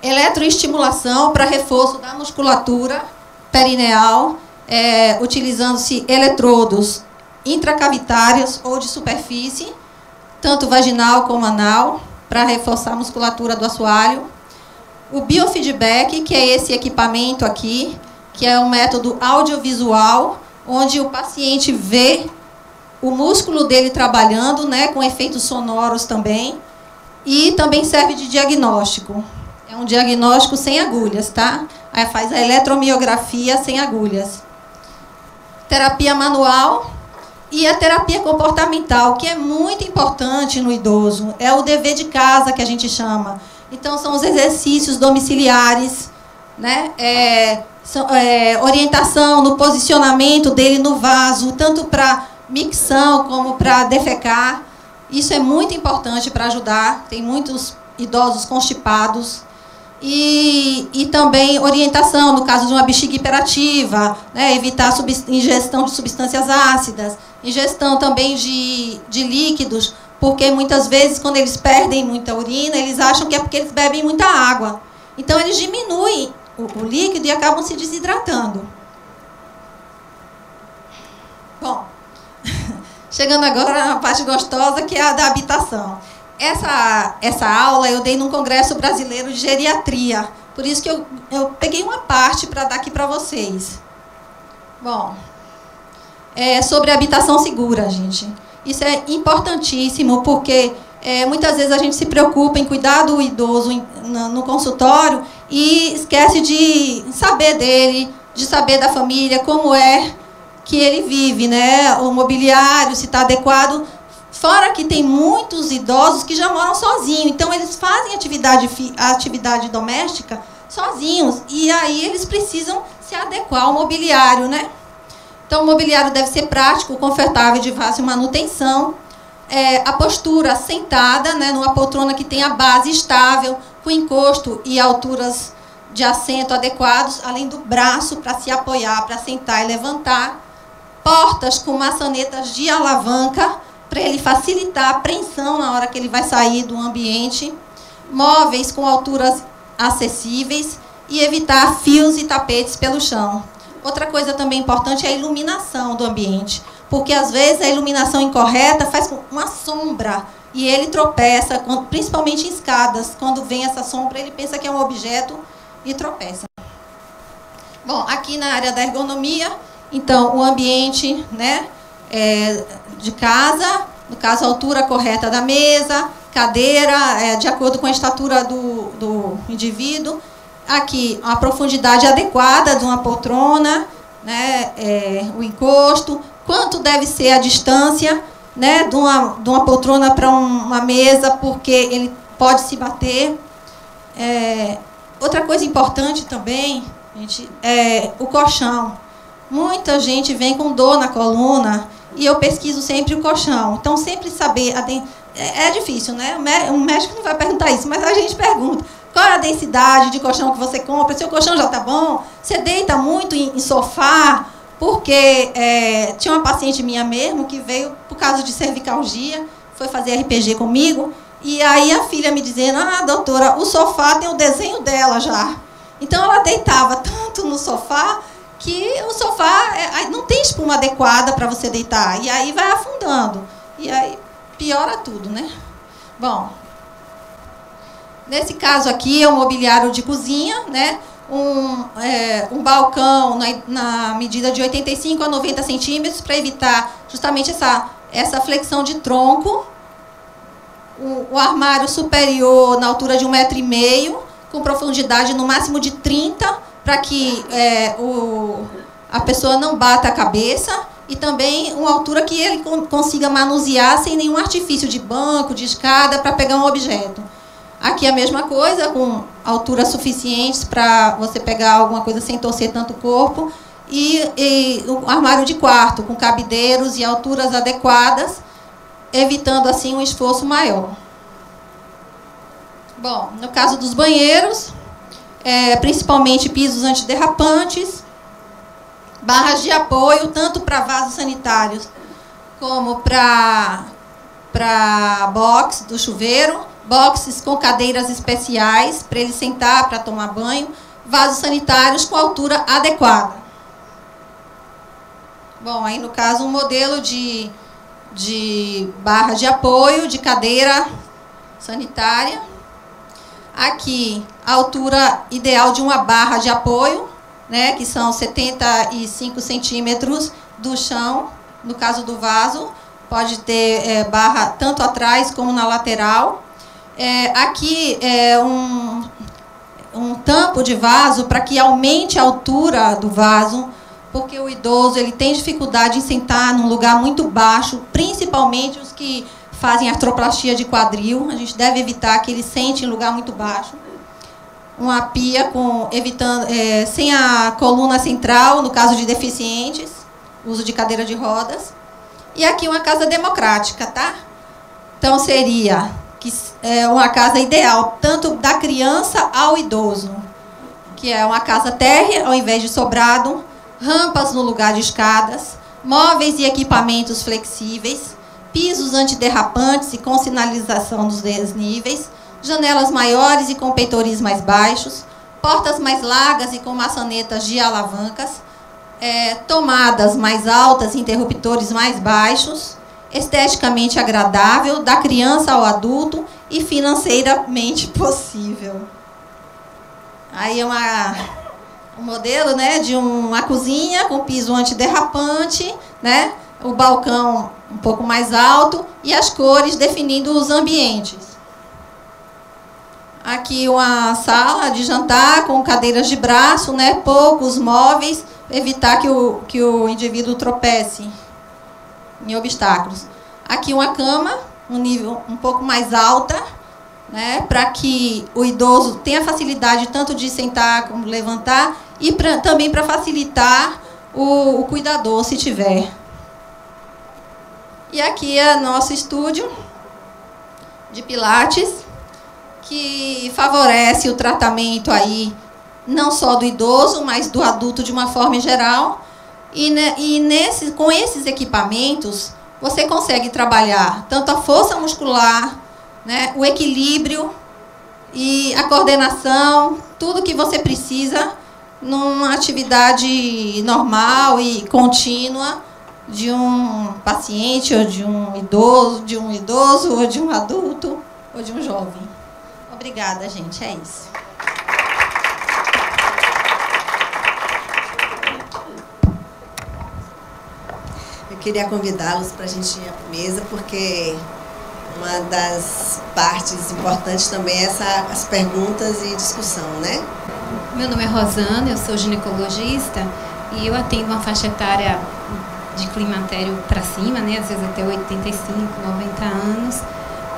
eletroestimulação para reforço da musculatura perineal, utilizando-se eletrodos intracavitários ou de superfície, tanto vaginal como anal, para reforçar a musculatura do assoalho. O biofeedback, que é esse equipamento aqui, que é um método audiovisual, onde o paciente vê o músculo dele trabalhando, né, com efeitos sonoros também, e também serve de diagnóstico. É um diagnóstico sem agulhas, tá? Aí faz a eletromiografia sem agulhas. Terapia manual e a terapia comportamental, que é muito importante no idoso. É o dever de casa que a gente chama. Então, são os exercícios domiciliares, né? Orientação no posicionamento dele no vaso, tanto para micção como para defecar. Isso é muito importante para ajudar. Tem muitos idosos constipados. E também orientação no caso de uma bexiga hiperativa, né? Evitar ingestão de substâncias ácidas, ingestão também de líquidos, porque muitas vezes quando eles perdem muita urina, eles acham que é porque eles bebem muita água. Então eles diminuem o líquido e acabam se desidratando. Bom, chegando agora na parte gostosa, que é a da habitação. Essa aula eu dei num Congresso Brasileiro de Geriatria, por isso que eu peguei uma parte para dar aqui para vocês. Bom, sobre habitação segura, gente. Isso é importantíssimo, porque muitas vezes a gente se preocupa em cuidar do idoso no consultório e esquece de saber dele, de saber da família, como é que ele vive, né? O mobiliário, se está adequado. Fora que tem muitos idosos que já moram sozinhos, então eles fazem atividade doméstica sozinhos, e aí eles precisam se adequar ao mobiliário, né? Então, o mobiliário deve ser prático, confortável e de fácil manutenção. A postura sentada, né, numa poltrona que tenha base estável, com encosto e alturas de assento adequados, além do braço para se apoiar, para sentar e levantar. Portas com maçanetas de alavanca, para ele facilitar a apreensão na hora que ele vai sair do ambiente. Móveis com alturas acessíveis e evitar fios e tapetes pelo chão. Outra coisa também importante é a iluminação do ambiente, porque às vezes a iluminação incorreta faz uma sombra e ele tropeça, principalmente em escadas. Quando vem essa sombra, ele pensa que é um objeto e tropeça. Bom, aqui na área da ergonomia, então, o ambiente, né, de casa, no caso, a altura correta da mesa, cadeira, de acordo com a estatura do indivíduo. Aqui, a profundidade adequada de uma poltrona, né, o encosto, quanto deve ser a distância, né, de uma poltrona para uma mesa, porque ele pode se bater. Outra coisa importante também, gente, é o colchão. Muita gente vem com dor na coluna e eu pesquiso sempre o colchão. Então, sempre saber... É difícil, né? O médico não vai perguntar isso, mas a gente pergunta. Qual é a densidade de colchão que você compra? Se o colchão já está bom? Você deita muito em sofá? Porque tinha uma paciente minha mesmo que veio por causa de cervicalgia, foi fazer RPG comigo, e aí a filha me dizendo, doutora, o sofá tem o desenho dela já. Então, ela deitava tanto no sofá que o sofá não tem espuma adequada para você deitar, e aí vai afundando, e aí piora tudo, né? Bom, nesse caso aqui é um mobiliário de cozinha, né? Um balcão na medida de 85 a 90 centímetros para evitar justamente essa flexão de tronco. O armário superior na altura de 1,5 m, com profundidade no máximo de 30, para que a pessoa não bata a cabeça e também uma altura que ele consiga manusear sem nenhum artifício de banco, de escada, para pegar um objeto. Aqui a mesma coisa, com alturas suficientes para você pegar alguma coisa sem torcer tanto o corpo. E um armário de quarto, com cabideiros e alturas adequadas, evitando assim um esforço maior. Bom, no caso dos banheiros, principalmente pisos antiderrapantes, barras de apoio, tanto para vasos sanitários como para box do chuveiro, boxes com cadeiras especiais para ele sentar, para tomar banho, vasos sanitários com altura adequada. Bom, aí no caso um modelo de barra de apoio, de cadeira sanitária. Aqui, a altura ideal de uma barra de apoio, né, que são 75 centímetros do chão, no caso do vaso. Pode ter barra tanto atrás como na lateral. Aqui é um tampo de vaso para que aumente a altura do vaso, porque o idoso ele tem dificuldade em sentar num lugar muito baixo, principalmente os que fazem artroplastia de quadril. A gente deve evitar que ele sente em lugar muito baixo. Uma pia sem a coluna central, no caso de deficientes, uso de cadeira de rodas. E aqui uma casa democrática, tá? Então seria uma casa ideal, tanto da criança ao idoso, que é uma casa térrea ao invés de sobrado, rampas no lugar de escadas, móveis e equipamentos flexíveis, pisos antiderrapantes e com sinalização dos desníveis, janelas maiores e com peitoris mais baixos, portas mais largas e com maçanetas de alavancas, tomadas mais altas e interruptores mais baixos, esteticamente agradável, da criança ao adulto e financeiramente possível. Aí um modelo, né, de uma cozinha com piso antiderrapante, né, o balcão um pouco mais alto e as cores definindo os ambientes. Aqui uma sala de jantar com cadeiras de braço, né, poucos móveis, evitar que o indivíduo tropece em obstáculos. Aqui uma cama, um nível um pouco mais alta, né, para que o idoso tenha facilidade tanto de sentar como levantar e também para facilitar o cuidador, se tiver. E aqui é nosso estúdio de pilates, que favorece o tratamento aí, não só do idoso, mas do adulto de uma forma geral. Com esses equipamentos, você consegue trabalhar tanto a força muscular, né, o equilíbrio e a coordenação, tudo que você precisa numa atividade normal e contínua de um paciente, ou de um idoso, ou de um adulto, ou de um jovem. Obrigada, gente. É isso. Eu queria convidá-los para a gente ir à mesa, porque uma das partes importantes também é as perguntas e discussão, né? Meu nome é Rosana, eu sou ginecologista e eu atendo uma faixa etária de climatério para cima, né? Às vezes até 85, 90 anos.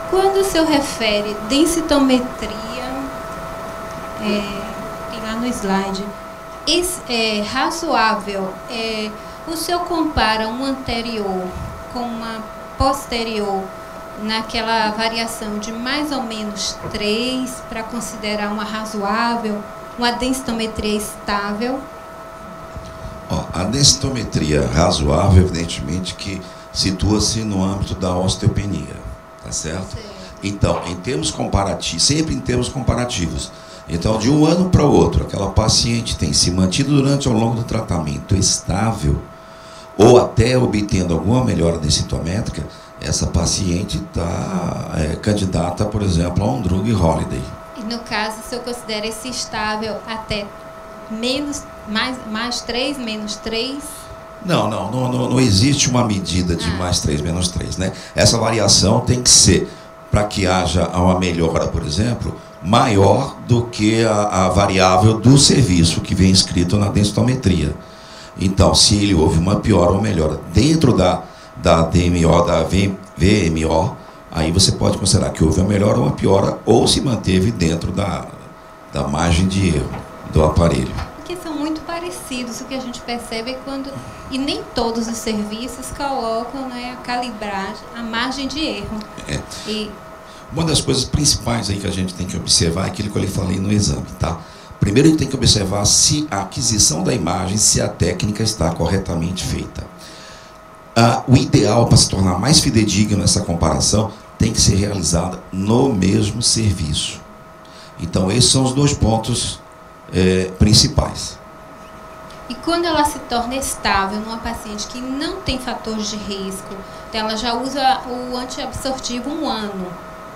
Quando o senhor refere densitometria, tem lá no slide, razoável, o senhor compara um anterior com uma posterior naquela variação de mais ou menos 3 para considerar uma razoável, uma densitometria estável? A densitometria razoável, evidentemente, que situa-se no âmbito da osteopenia, tá certo? Sim. Então, em termos comparativos, sempre em termos comparativos. Então, de um ano para o outro, aquela paciente tem se mantido durante ao longo do tratamento estável, ou até obtendo alguma melhora densitométrica, essa paciente está candidata, por exemplo, a um drug holiday. E no caso, se eu considero esse estável até mais 3, menos 3? Não existe uma medida de mais 3, menos 3, né? Essa variação tem que ser, para que haja uma melhora, por exemplo, maior do que a variável do serviço que vem escrito na densitometria. Então, se houve uma piora ou melhora dentro da DMO, da VMO, aí você pode considerar que houve uma melhora ou uma piora, ou se manteve dentro da margem de erro do aparelho. Porque são muito parecidos, o que a gente percebe é quando... E nem todos os serviços colocam, né, a calibragem, a margem de erro. Uma das coisas principais aí que a gente tem que observar é aquilo que eu lhe falei no exame, tá? Primeiro a gente tem que observar se a aquisição da imagem, se a técnica está corretamente feita. O ideal para se tornar mais fidedigno essa comparação tem que ser realizada no mesmo serviço. Então esses são os 2 pontos principais. E quando ela se torna estável numa paciente que não tem fatores de risco, ela já usa o antiabsortivo 1 ano,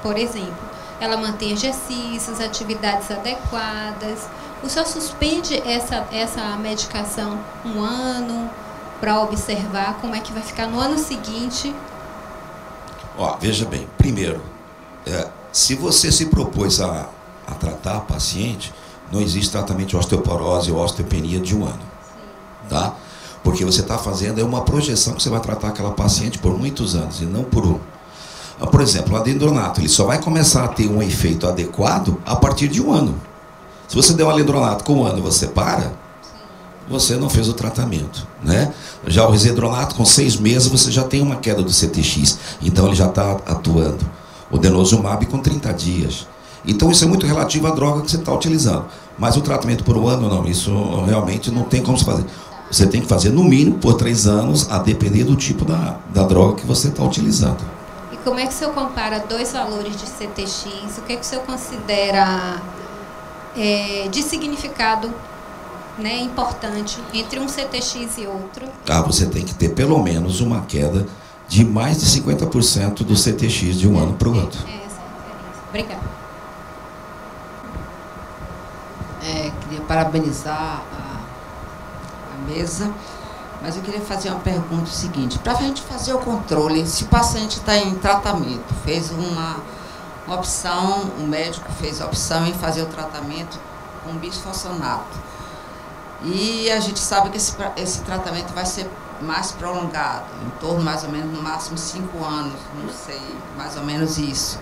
por exemplo. Ela mantém exercícios, atividades adequadas. O senhor suspende essa medicação 1 ano para observar como é que vai ficar no ano seguinte? Veja bem, primeiro, se você se propôs a tratar a paciente, não existe tratamento de osteoporose ou osteopenia de 1 ano. Tá? Porque você está fazendo uma projeção que você vai tratar aquela paciente por muitos anos e não por 1. Por exemplo, o alendronato, ele só vai começar a ter um efeito adequado a partir de 1 ano. Se você der um alendronato com 1 ano e você para, você não fez o tratamento, né? Já o risedronato, com 6 meses, você já tem uma queda do CTX, então ele já está atuando. O denosumab com 30 dias. Então isso é muito relativo à droga que você está utilizando. Mas o tratamento por 1 ano, não, isso realmente não tem como se fazer. Você tem que fazer no mínimo por 3 anos, a depender do tipo da droga que você está utilizando. E como é que o senhor compara 2 valores de CTX? O que é que o senhor considera de significado, né, importante entre um CTX e outro? Você tem que ter pelo menos uma queda de mais de 50% do CTX de 1 ano para o outro. Essa é a diferença. Obrigada. Queria parabenizar a mesa, mas eu queria fazer uma pergunta seguinte. Para a gente fazer o controle, se o paciente está em tratamento, fez uma opção, o médico fez a opção em fazer o tratamento com bisfosfonato, e a gente sabe que esse tratamento vai ser mais prolongado, em torno mais ou menos, no máximo 5 anos, não sei, mais ou menos isso.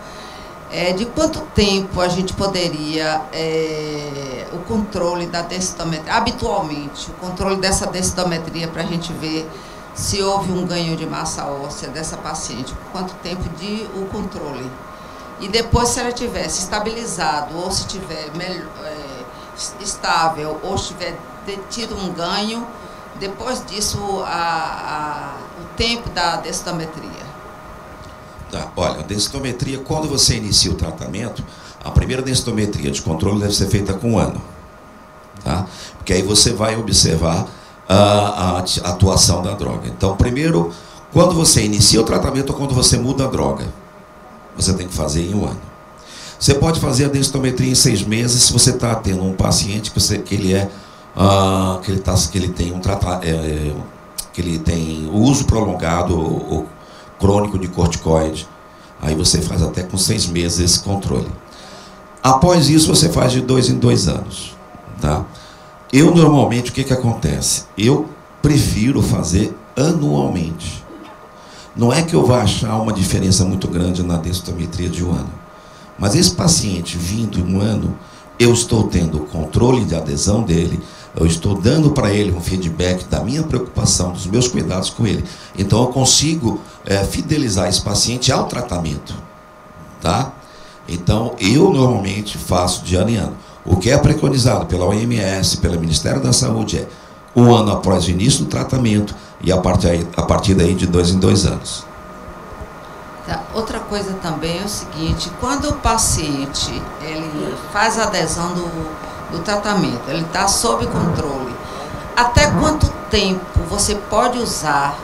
De quanto tempo a gente poderia, o controle da densitometria, habitualmente, o controle dessa densitometria para a gente ver se houve um ganho de massa óssea dessa paciente, quanto tempo de o controle? E depois, se ela tivesse estabilizado, ou se tiver estável, ou se tiver tido um ganho, depois disso, o tempo da densitometria. Olha, a densitometria, quando você inicia o tratamento, a primeira densitometria de controle deve ser feita com 1 ano. Tá? Porque aí você vai observar a atuação da droga. Então, primeiro, quando você inicia o tratamento ou quando você muda a droga, você tem que fazer em 1 ano. Você pode fazer a densitometria em 6 meses se você está tendo um paciente que ele tem uso prolongado ou crônico de corticoide. Aí você faz até com 6 meses esse controle. Após isso, você faz de 2 em 2 anos. Tá? Eu, normalmente, o que acontece? Eu prefiro fazer anualmente. Não é que eu vá achar uma diferença muito grande na densitometria de 1 ano. Mas esse paciente vindo em 1 ano, eu estou tendo o controle de adesão dele, eu estou dando para ele um feedback da minha preocupação, dos meus cuidados com ele. Então eu consigo fidelizar esse paciente ao tratamento. Tá? Então eu normalmente faço de ano em ano. O que é preconizado pela OMS, pelo Ministério da Saúde é 1 ano após o início do tratamento e a partir daí de 2 em 2 anos. Tá. Outra coisa também é o seguinte, quando o paciente ele faz a adesão do tratamento, ele está sob controle, até quanto tempo você pode usar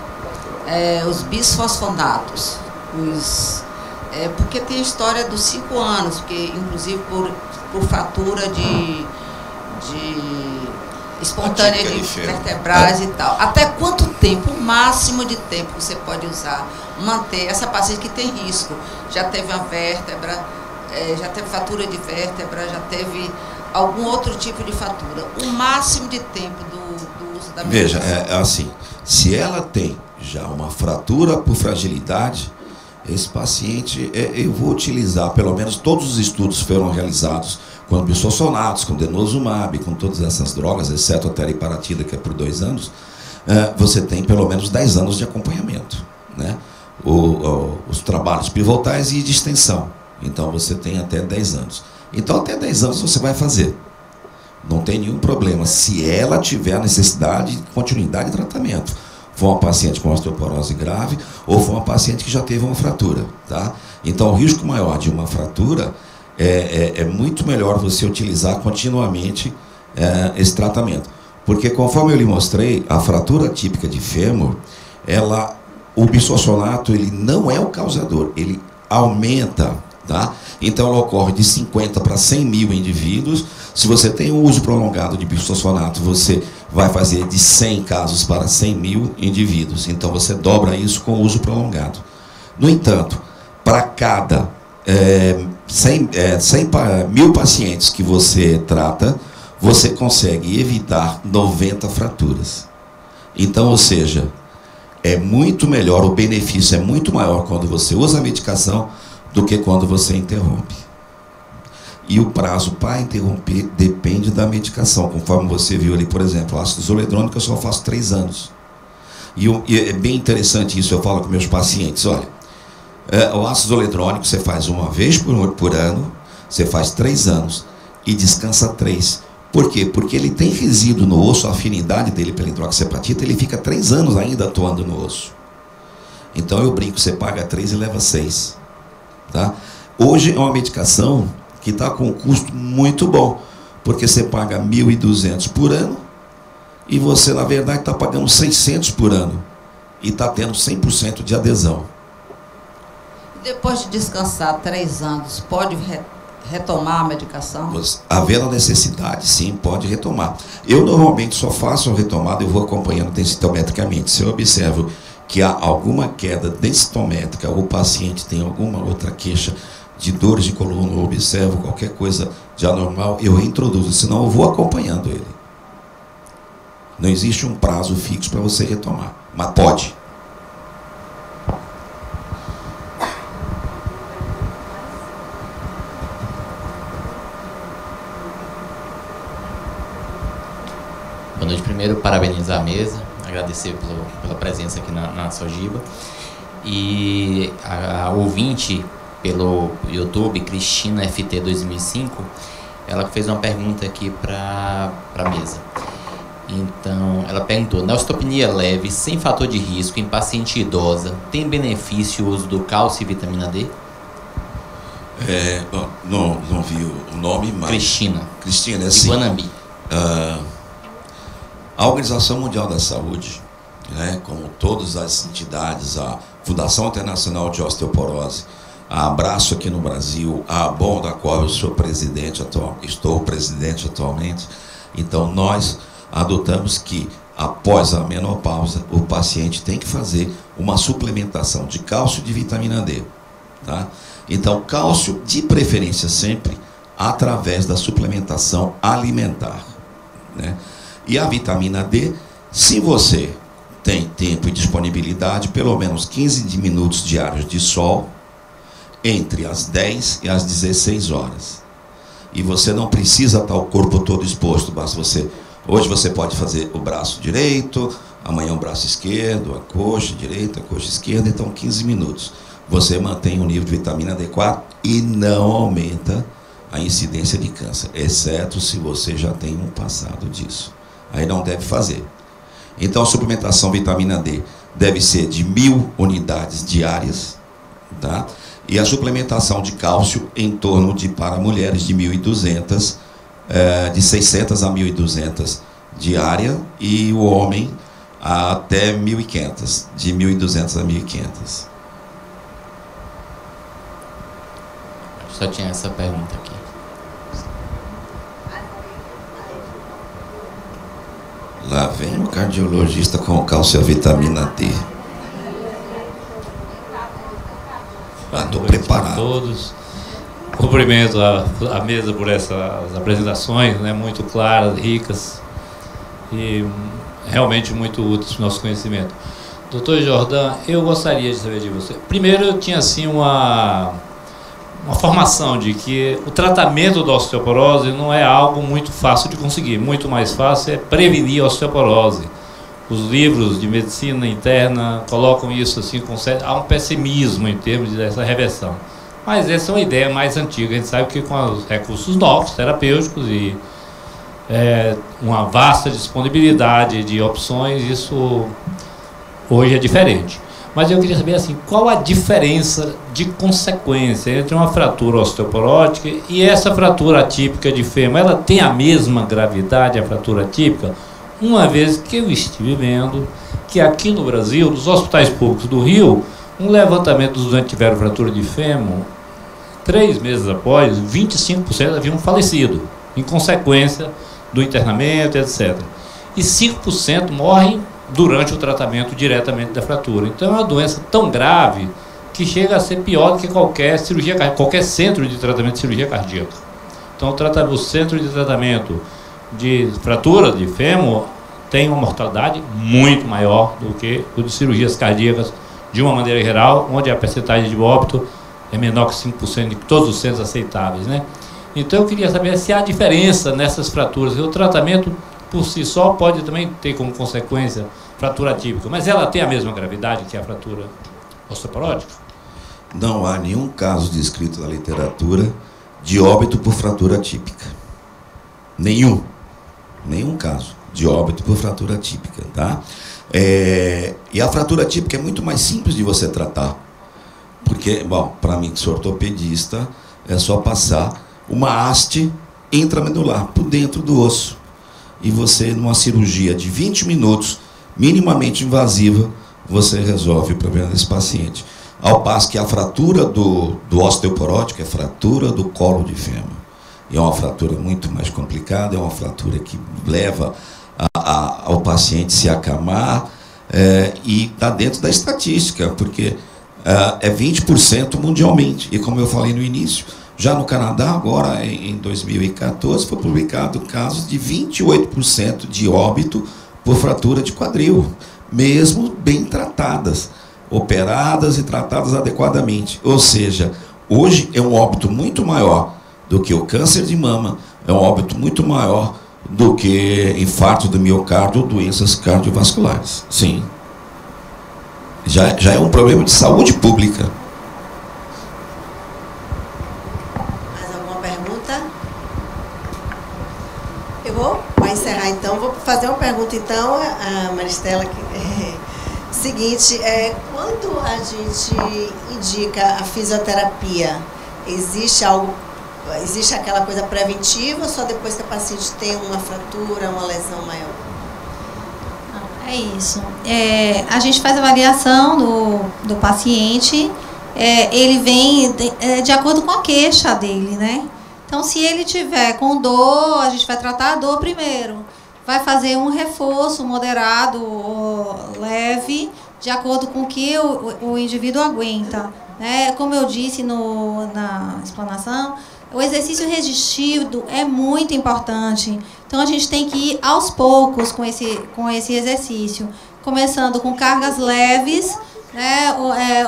os bisfosfonatos? Porque tem a história dos 5 anos, porque inclusive por fratura de espontânea de vertebrais e tal. Até quanto tempo, o máximo de tempo que você pode usar, manter essa paciente que tem risco? Já teve uma vértebra, já teve fratura de vértebra, já teve algum outro tipo de fratura. O máximo de tempo do uso benefício da Veja, medicação. é assim, se ela tem já uma fratura por fragilidade, esse paciente, eu vou utilizar, pelo menos todos os estudos foram realizados com bisfosfonatos, com denosumab, com todas essas drogas, exceto a teriparatida, que é por 2 anos, você tem pelo menos 10 anos de acompanhamento, né? Os trabalhos pivotais e de extensão. Então você tem até 10 anos. Então até 10 anos você vai fazer. Não tem nenhum problema. Se ela tiver necessidade de continuidade de tratamento, for uma paciente com osteoporose grave ou for uma paciente que já teve uma fratura, tá? Então o risco maior de uma fratura é muito melhor você utilizar continuamente esse tratamento. Porque conforme eu lhe mostrei, a fratura típica de fêmur, o bisfosfonato, ele não é o causador, ele aumenta, tá? Então ela ocorre de 50 para 100 mil indivíduos. Se você tem um uso prolongado de bisfosfonato, você vai fazer de 100 casos para 100 mil indivíduos. Então você dobra isso com o uso prolongado. No entanto, para cada 1.000 pacientes que você trata, você consegue evitar 90 fraturas. Então, ou seja, é muito melhor, o benefício é muito maior quando você usa a medicação do que quando você interrompe. E o prazo para interromper depende da medicação, conforme você viu ali, por exemplo, o ácido zoledrônico eu só faço 3 anos. E é bem interessante isso, eu falo com meus pacientes, olha, o ácido zoledrônico você faz uma vez por ano, você faz 3 anos e descansa 3. Por quê? Porque ele tem resíduo no osso, a afinidade dele pela hidroxiapatita, ele fica 3 anos ainda atuando no osso. Então eu brinco, você paga 3 e leva 6. Tá? Hoje é uma medicação que está com um custo muito bom, porque você paga 1.200 por ano e você, na verdade, está pagando 600 por ano e está tendo 100% de adesão. Depois de descansar 3 anos, pode retomar a medicação? Havendo a necessidade, sim, pode retomar. Eu normalmente só faço a retomada, eu vou acompanhando densitometricamente. Se eu observo que há alguma queda densitométrica, ou o paciente tem alguma outra queixa de dores de coluna, ou observo qualquer coisa de anormal, eu reintroduzo, senão eu vou acompanhando ele. Não existe um prazo fixo para você retomar, mas pode. Boa noite. Primeiro, parabenizar a mesa, agradecer pela presença aqui na Sojiba. E a ouvinte pelo YouTube, Cristina FT 2005, ela fez uma pergunta aqui para a mesa. Então, ela perguntou: na osteopenia leve, sem fator de risco, em paciente idosa, tem benefício o uso do cálcio e vitamina D? Não vi o nome, mas... Cristina, é assim. Guanambi. A Organização Mundial da Saúde, né, como todas as entidades, a Fundação Internacional de Osteoporose, a Abraço aqui no Brasil, a ABON, da qual eu sou presidente estou presidente atualmente, então nós adotamos que após a menopausa o paciente tem que fazer uma suplementação de cálcio e de vitamina D, tá? Então cálcio de preferência sempre através da suplementação alimentar, né? E a vitamina D, se você tem tempo e disponibilidade, pelo menos 15 minutos diários de sol, entre as 10 e as 16 horas. E você não precisa estar o corpo todo exposto, basta você... Hoje você pode fazer o braço direito, amanhã o braço esquerdo, a coxa direita, a coxa esquerda, então 15 minutos. Você mantém o nível de vitamina D4 e não aumenta a incidência de câncer, exceto se você já tem um passado disso. Aí não deve fazer. Então a suplementação vitamina D deve ser de 1.000 unidades diárias, tá? E a suplementação de cálcio em torno de, para mulheres, de 1.200, de 600 a 1.200 diária, e o homem até 1.500, de 1.200 a 1.500. Só tinha essa pergunta aqui. Lá vem o cardiologista com o cálcio e a vitamina D. Estou preparado. Todos. Cumprimento a mesa por essas apresentações, né, muito claras, ricas. E realmente muito úteis para o nosso conhecimento. Doutor Jordan, eu gostaria de saber de você. Primeiro, eu tinha assim uma formação de que o tratamento da osteoporose não é algo muito fácil de conseguir. Muito mais fácil é prevenir a osteoporose. Os livros de medicina interna colocam isso assim, há um pessimismo em termos dessa reversão. Mas essa é uma ideia mais antiga. A gente sabe que com os recursos novos, terapêuticos e uma vasta disponibilidade de opções, isso hoje é diferente. Mas eu queria saber assim, qual a diferença de consequência entre uma fratura osteoporótica e essa fratura atípica de fêmur? Ela tem a mesma gravidade, a fratura atípica? Uma vez que eu estive vendo que aqui no Brasil, nos hospitais públicos do Rio, um levantamento dos doentes que tiveram fratura de fêmur, 3 meses após, 25% haviam falecido, em consequência do internamento, etc. E 5% morrem durante o tratamento diretamente da fratura. Então é uma doença tão grave que chega a ser pior do que qualquer cirurgia cardíaca, qualquer centro de tratamento de cirurgia cardíaca. Então o centro de tratamento de fratura de fêmur tem uma mortalidade muito maior do que o de cirurgias cardíacas de uma maneira geral, onde a percentagem de óbito é menor que 5% de todos os centros aceitáveis, né? Então eu queria saber se há diferença nessas fraturas. O tratamento por si só pode também ter como consequência fratura atípica, mas ela tem a mesma gravidade que a fratura osteoporótica? Não há nenhum caso descrito na literatura de óbito por fratura atípica. Nenhum caso de óbito por fratura atípica, tá? E a fratura atípica é muito mais simples de você tratar, porque, bom, para mim que sou ortopedista, é só passar uma haste intramedular por dentro do osso. E você, numa cirurgia de 20 minutos, minimamente invasiva, você resolve o problema desse paciente. Ao passo que a fratura do osteoporótico é fratura do colo de fêmur. E é uma fratura muito mais complicada, é uma fratura que leva ao paciente se acamar, e está dentro da estatística, porque é 20% mundialmente. E como eu falei no início, já no Canadá, agora em 2014, foi publicado casos de 28% de óbito por fratura de quadril, mesmo bem tratadas, operadas e tratadas adequadamente. Ou seja, hoje é um óbito muito maior do que o câncer de mama, é um óbito muito maior do que infarto do miocárdio ou doenças cardiovasculares. Sim. Já é um problema de saúde pública. Mais alguma pergunta? Eu vou encerrar então. Vou fazer uma pergunta então, a Maristela. Seguinte, quando a gente indica a fisioterapia, existe aquela coisa preventiva ou só depois que a paciente tem uma fratura, uma lesão maior? É isso. A gente faz a avaliação do paciente, ele vem de acordo com a queixa dele, né? Então, se ele tiver com dor, a gente vai tratar a dor primeiro. Vai fazer um reforço moderado ou leve, de acordo com o que o indivíduo aguenta, né? Como eu disse na explanação, o exercício resistido é muito importante. Então, a gente tem que ir aos poucos com esse exercício. Começando com cargas leves, né?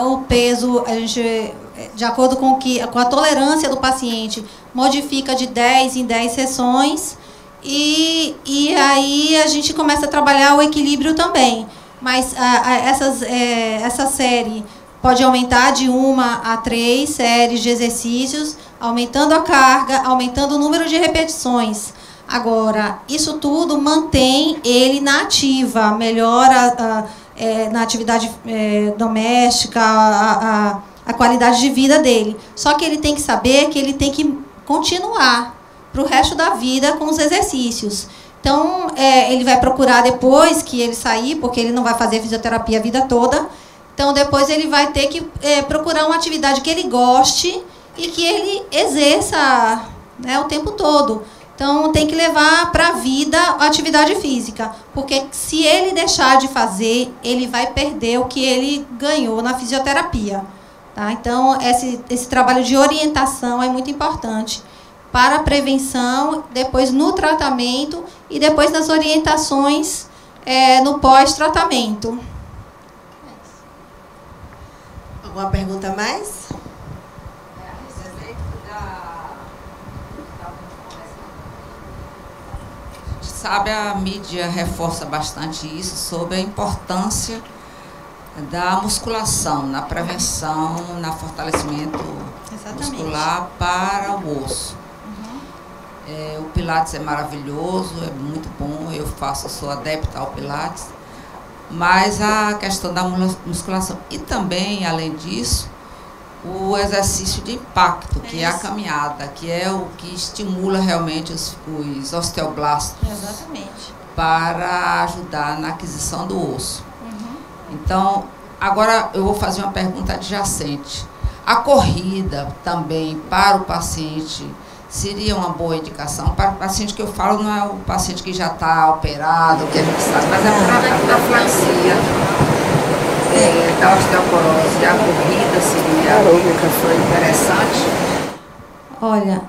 O peso, a gente, de acordo com a tolerância do paciente, modifica de 10 em 10 sessões. E aí a gente começa a trabalhar o equilíbrio também. Mas essa série pode aumentar de 1 a 3 séries de exercícios, aumentando a carga, aumentando o número de repetições. Agora, isso tudo mantém ele na ativa, melhora na atividade doméstica, a qualidade de vida dele. Só que ele tem que saber que ele tem que continuar para o resto da vida com os exercícios. Então, ele vai procurar depois que ele sair, porque ele não vai fazer fisioterapia a vida toda. Então, depois ele vai ter que procurar uma atividade que ele goste e que ele exerça, né, o tempo todo. Então, tem que levar para a vida a atividade física, porque se ele deixar de fazer, ele vai perder o que ele ganhou na fisioterapia. Tá? Então, esse trabalho de orientação é muito importante para a prevenção, depois no tratamento e depois nas orientações no pós-tratamento. Alguma pergunta a mais? Sabe, a mídia reforça bastante isso sobre a importância da musculação, na prevenção, no fortalecimento muscular para o osso. O Pilates é maravilhoso, é muito bom, eu sou adepta ao Pilates, mas a questão da musculação e também, além disso, o exercício de impacto, que é a caminhada, que é o que estimula realmente os osteoblastos. Exatamente. Para ajudar na aquisição do osso. Então, agora eu vou fazer uma pergunta adjacente. A corrida também para o paciente seria uma boa indicação? Para o paciente que eu falo não é o paciente que já está operado, que a gente sabe, mas é para a flancia, da osteoporose. A corrida seria interessante? Olha,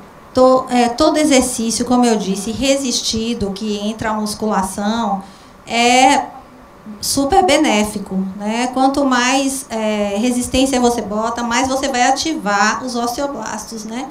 todo exercício, como eu disse, resistido, que entra a musculação, é super benéfico, né? Quanto mais resistência você bota, mais você vai ativar os osteoblastos, né?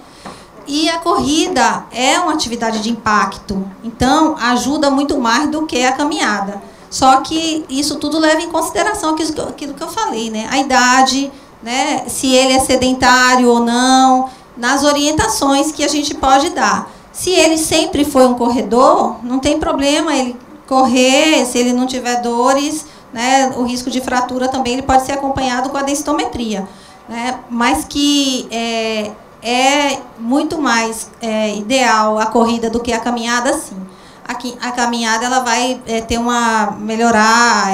E a corrida é uma atividade de impacto, então ajuda muito mais do que a caminhada. Só que isso tudo leva em consideração aquilo que eu falei, né? A idade, né? Se ele é sedentário ou não, nas orientações que a gente pode dar. Se ele sempre foi um corredor, não tem problema ele correr, se ele não tiver dores, né? O risco de fratura também ele pode ser acompanhado com a densitometria, né? Mas que é muito mais ideal a corrida do que a caminhada, sim. A caminhada ela vai melhorar,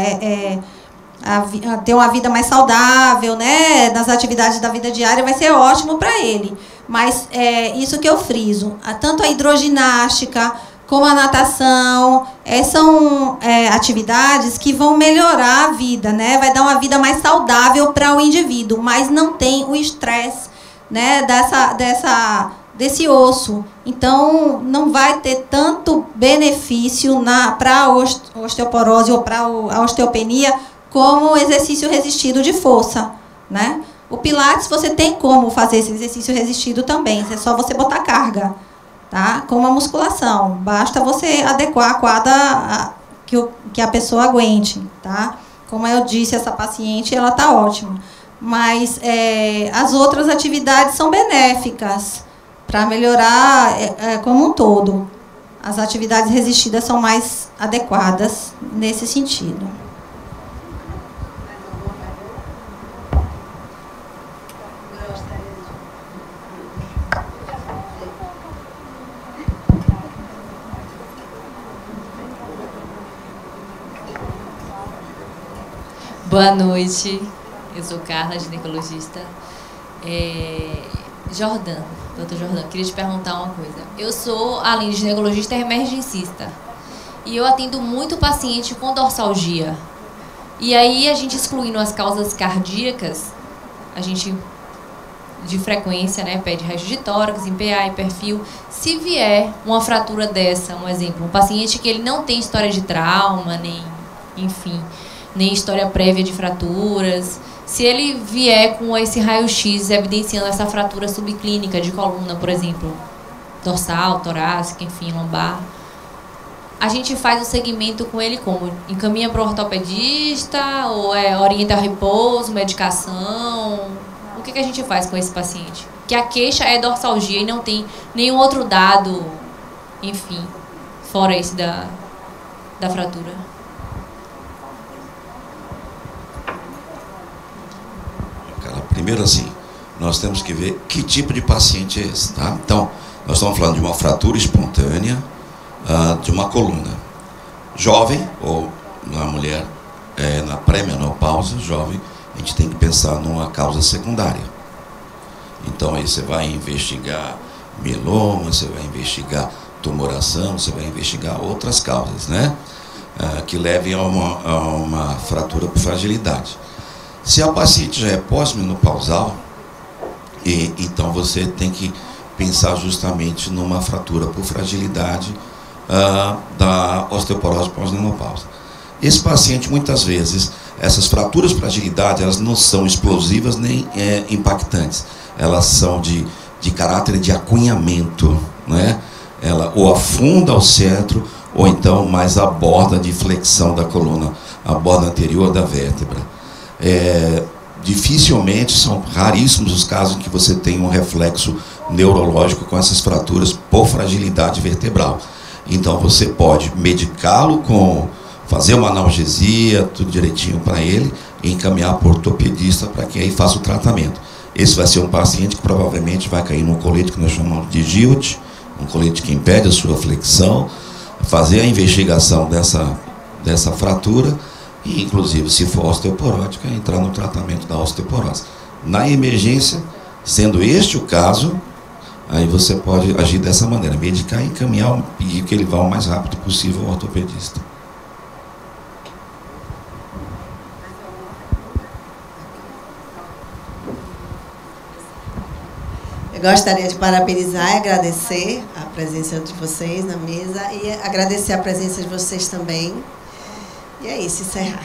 ter uma vida mais saudável, né? Nas atividades da vida diária vai ser ótimo para ele. Mas isso que eu friso, tanto a hidroginástica como a natação, são atividades que vão melhorar a vida, né? Vai dar uma vida mais saudável para o indivíduo, mas não tem o estresse, né? Desse osso. Então, não vai ter tanto benefício para a osteoporose ou para a osteopenia como o exercício resistido de força, né? O Pilates, você tem como fazer esse exercício resistido também, é só você botar carga, tá? Como a musculação, basta você adequar a quadra que a pessoa aguente, tá? Como eu disse, essa paciente, ela tá ótima. Mas as outras atividades são benéficas para melhorar como um todo. As atividades resistidas são mais adequadas nesse sentido. Boa noite, eu sou Carla, ginecologista. Doutor Jordan, queria te perguntar uma coisa. Eu sou, além de ginecologista, emergencista. E eu atendo muito paciente com dorsalgia. E aí, a gente excluindo as causas cardíacas, a gente, de frequência, né, pede raio de tórax, IPA e perfil. Se vier uma fratura dessa, um exemplo, um paciente que ele não tem história de trauma, nem história prévia de fraturas, se ele vier com esse raio-x evidenciando essa fratura subclínica de coluna, por exemplo, dorsal, torácica, enfim, lombar, a gente faz o segmento com ele como? Encaminha para o ortopedista ou orienta a repouso, medicação? O que a gente faz com esse paciente? Que a queixa é dorsalgia e não tem nenhum outro dado, enfim, fora esse da fratura. Primeiro, assim, nós temos que ver que tipo de paciente é esse, tá? Então, nós estamos falando de uma fratura espontânea de uma coluna. Jovem, ou uma mulher na pré-menopausa, jovem, a gente tem que pensar numa causa secundária. Então, aí você vai investigar mieloma, você vai investigar tumoração, você vai investigar outras causas, né? Que levem a uma fratura por fragilidade. Se a paciente já é pós-menopausal, então você tem que pensar justamente numa fratura por fragilidade da osteoporose pós-menopausa. Esse paciente, muitas vezes, essas fraturas para agilidade, elas não são explosivas nem impactantes. Elas são de caráter de acunhamento, né? Ela ou afunda o cérebro, ou então mais a borda de flexão da coluna, a borda anterior da vértebra. Dificilmente, são raríssimos os casos em que você tem um reflexo neurológico com essas fraturas por fragilidade vertebral. Então você pode medicá-lo fazer uma analgesia, tudo direitinho para ele, e encaminhar para o ortopedista para que aí faça o tratamento. Esse vai ser um paciente que provavelmente vai cair num colete que nós chamamos de GILT, um colete que impede a sua flexão, fazer a investigação dessa fratura e, inclusive, se for osteoporótica, entrar no tratamento da osteoporose. Na emergência, sendo este o caso, aí você pode agir dessa maneira, medicar e encaminhar, pedir que ele vá o mais rápido possível ao ortopedista. Eu gostaria de parabenizar e agradecer a presença de vocês na mesa e agradecer a presença de vocês também. E é isso, encerrar.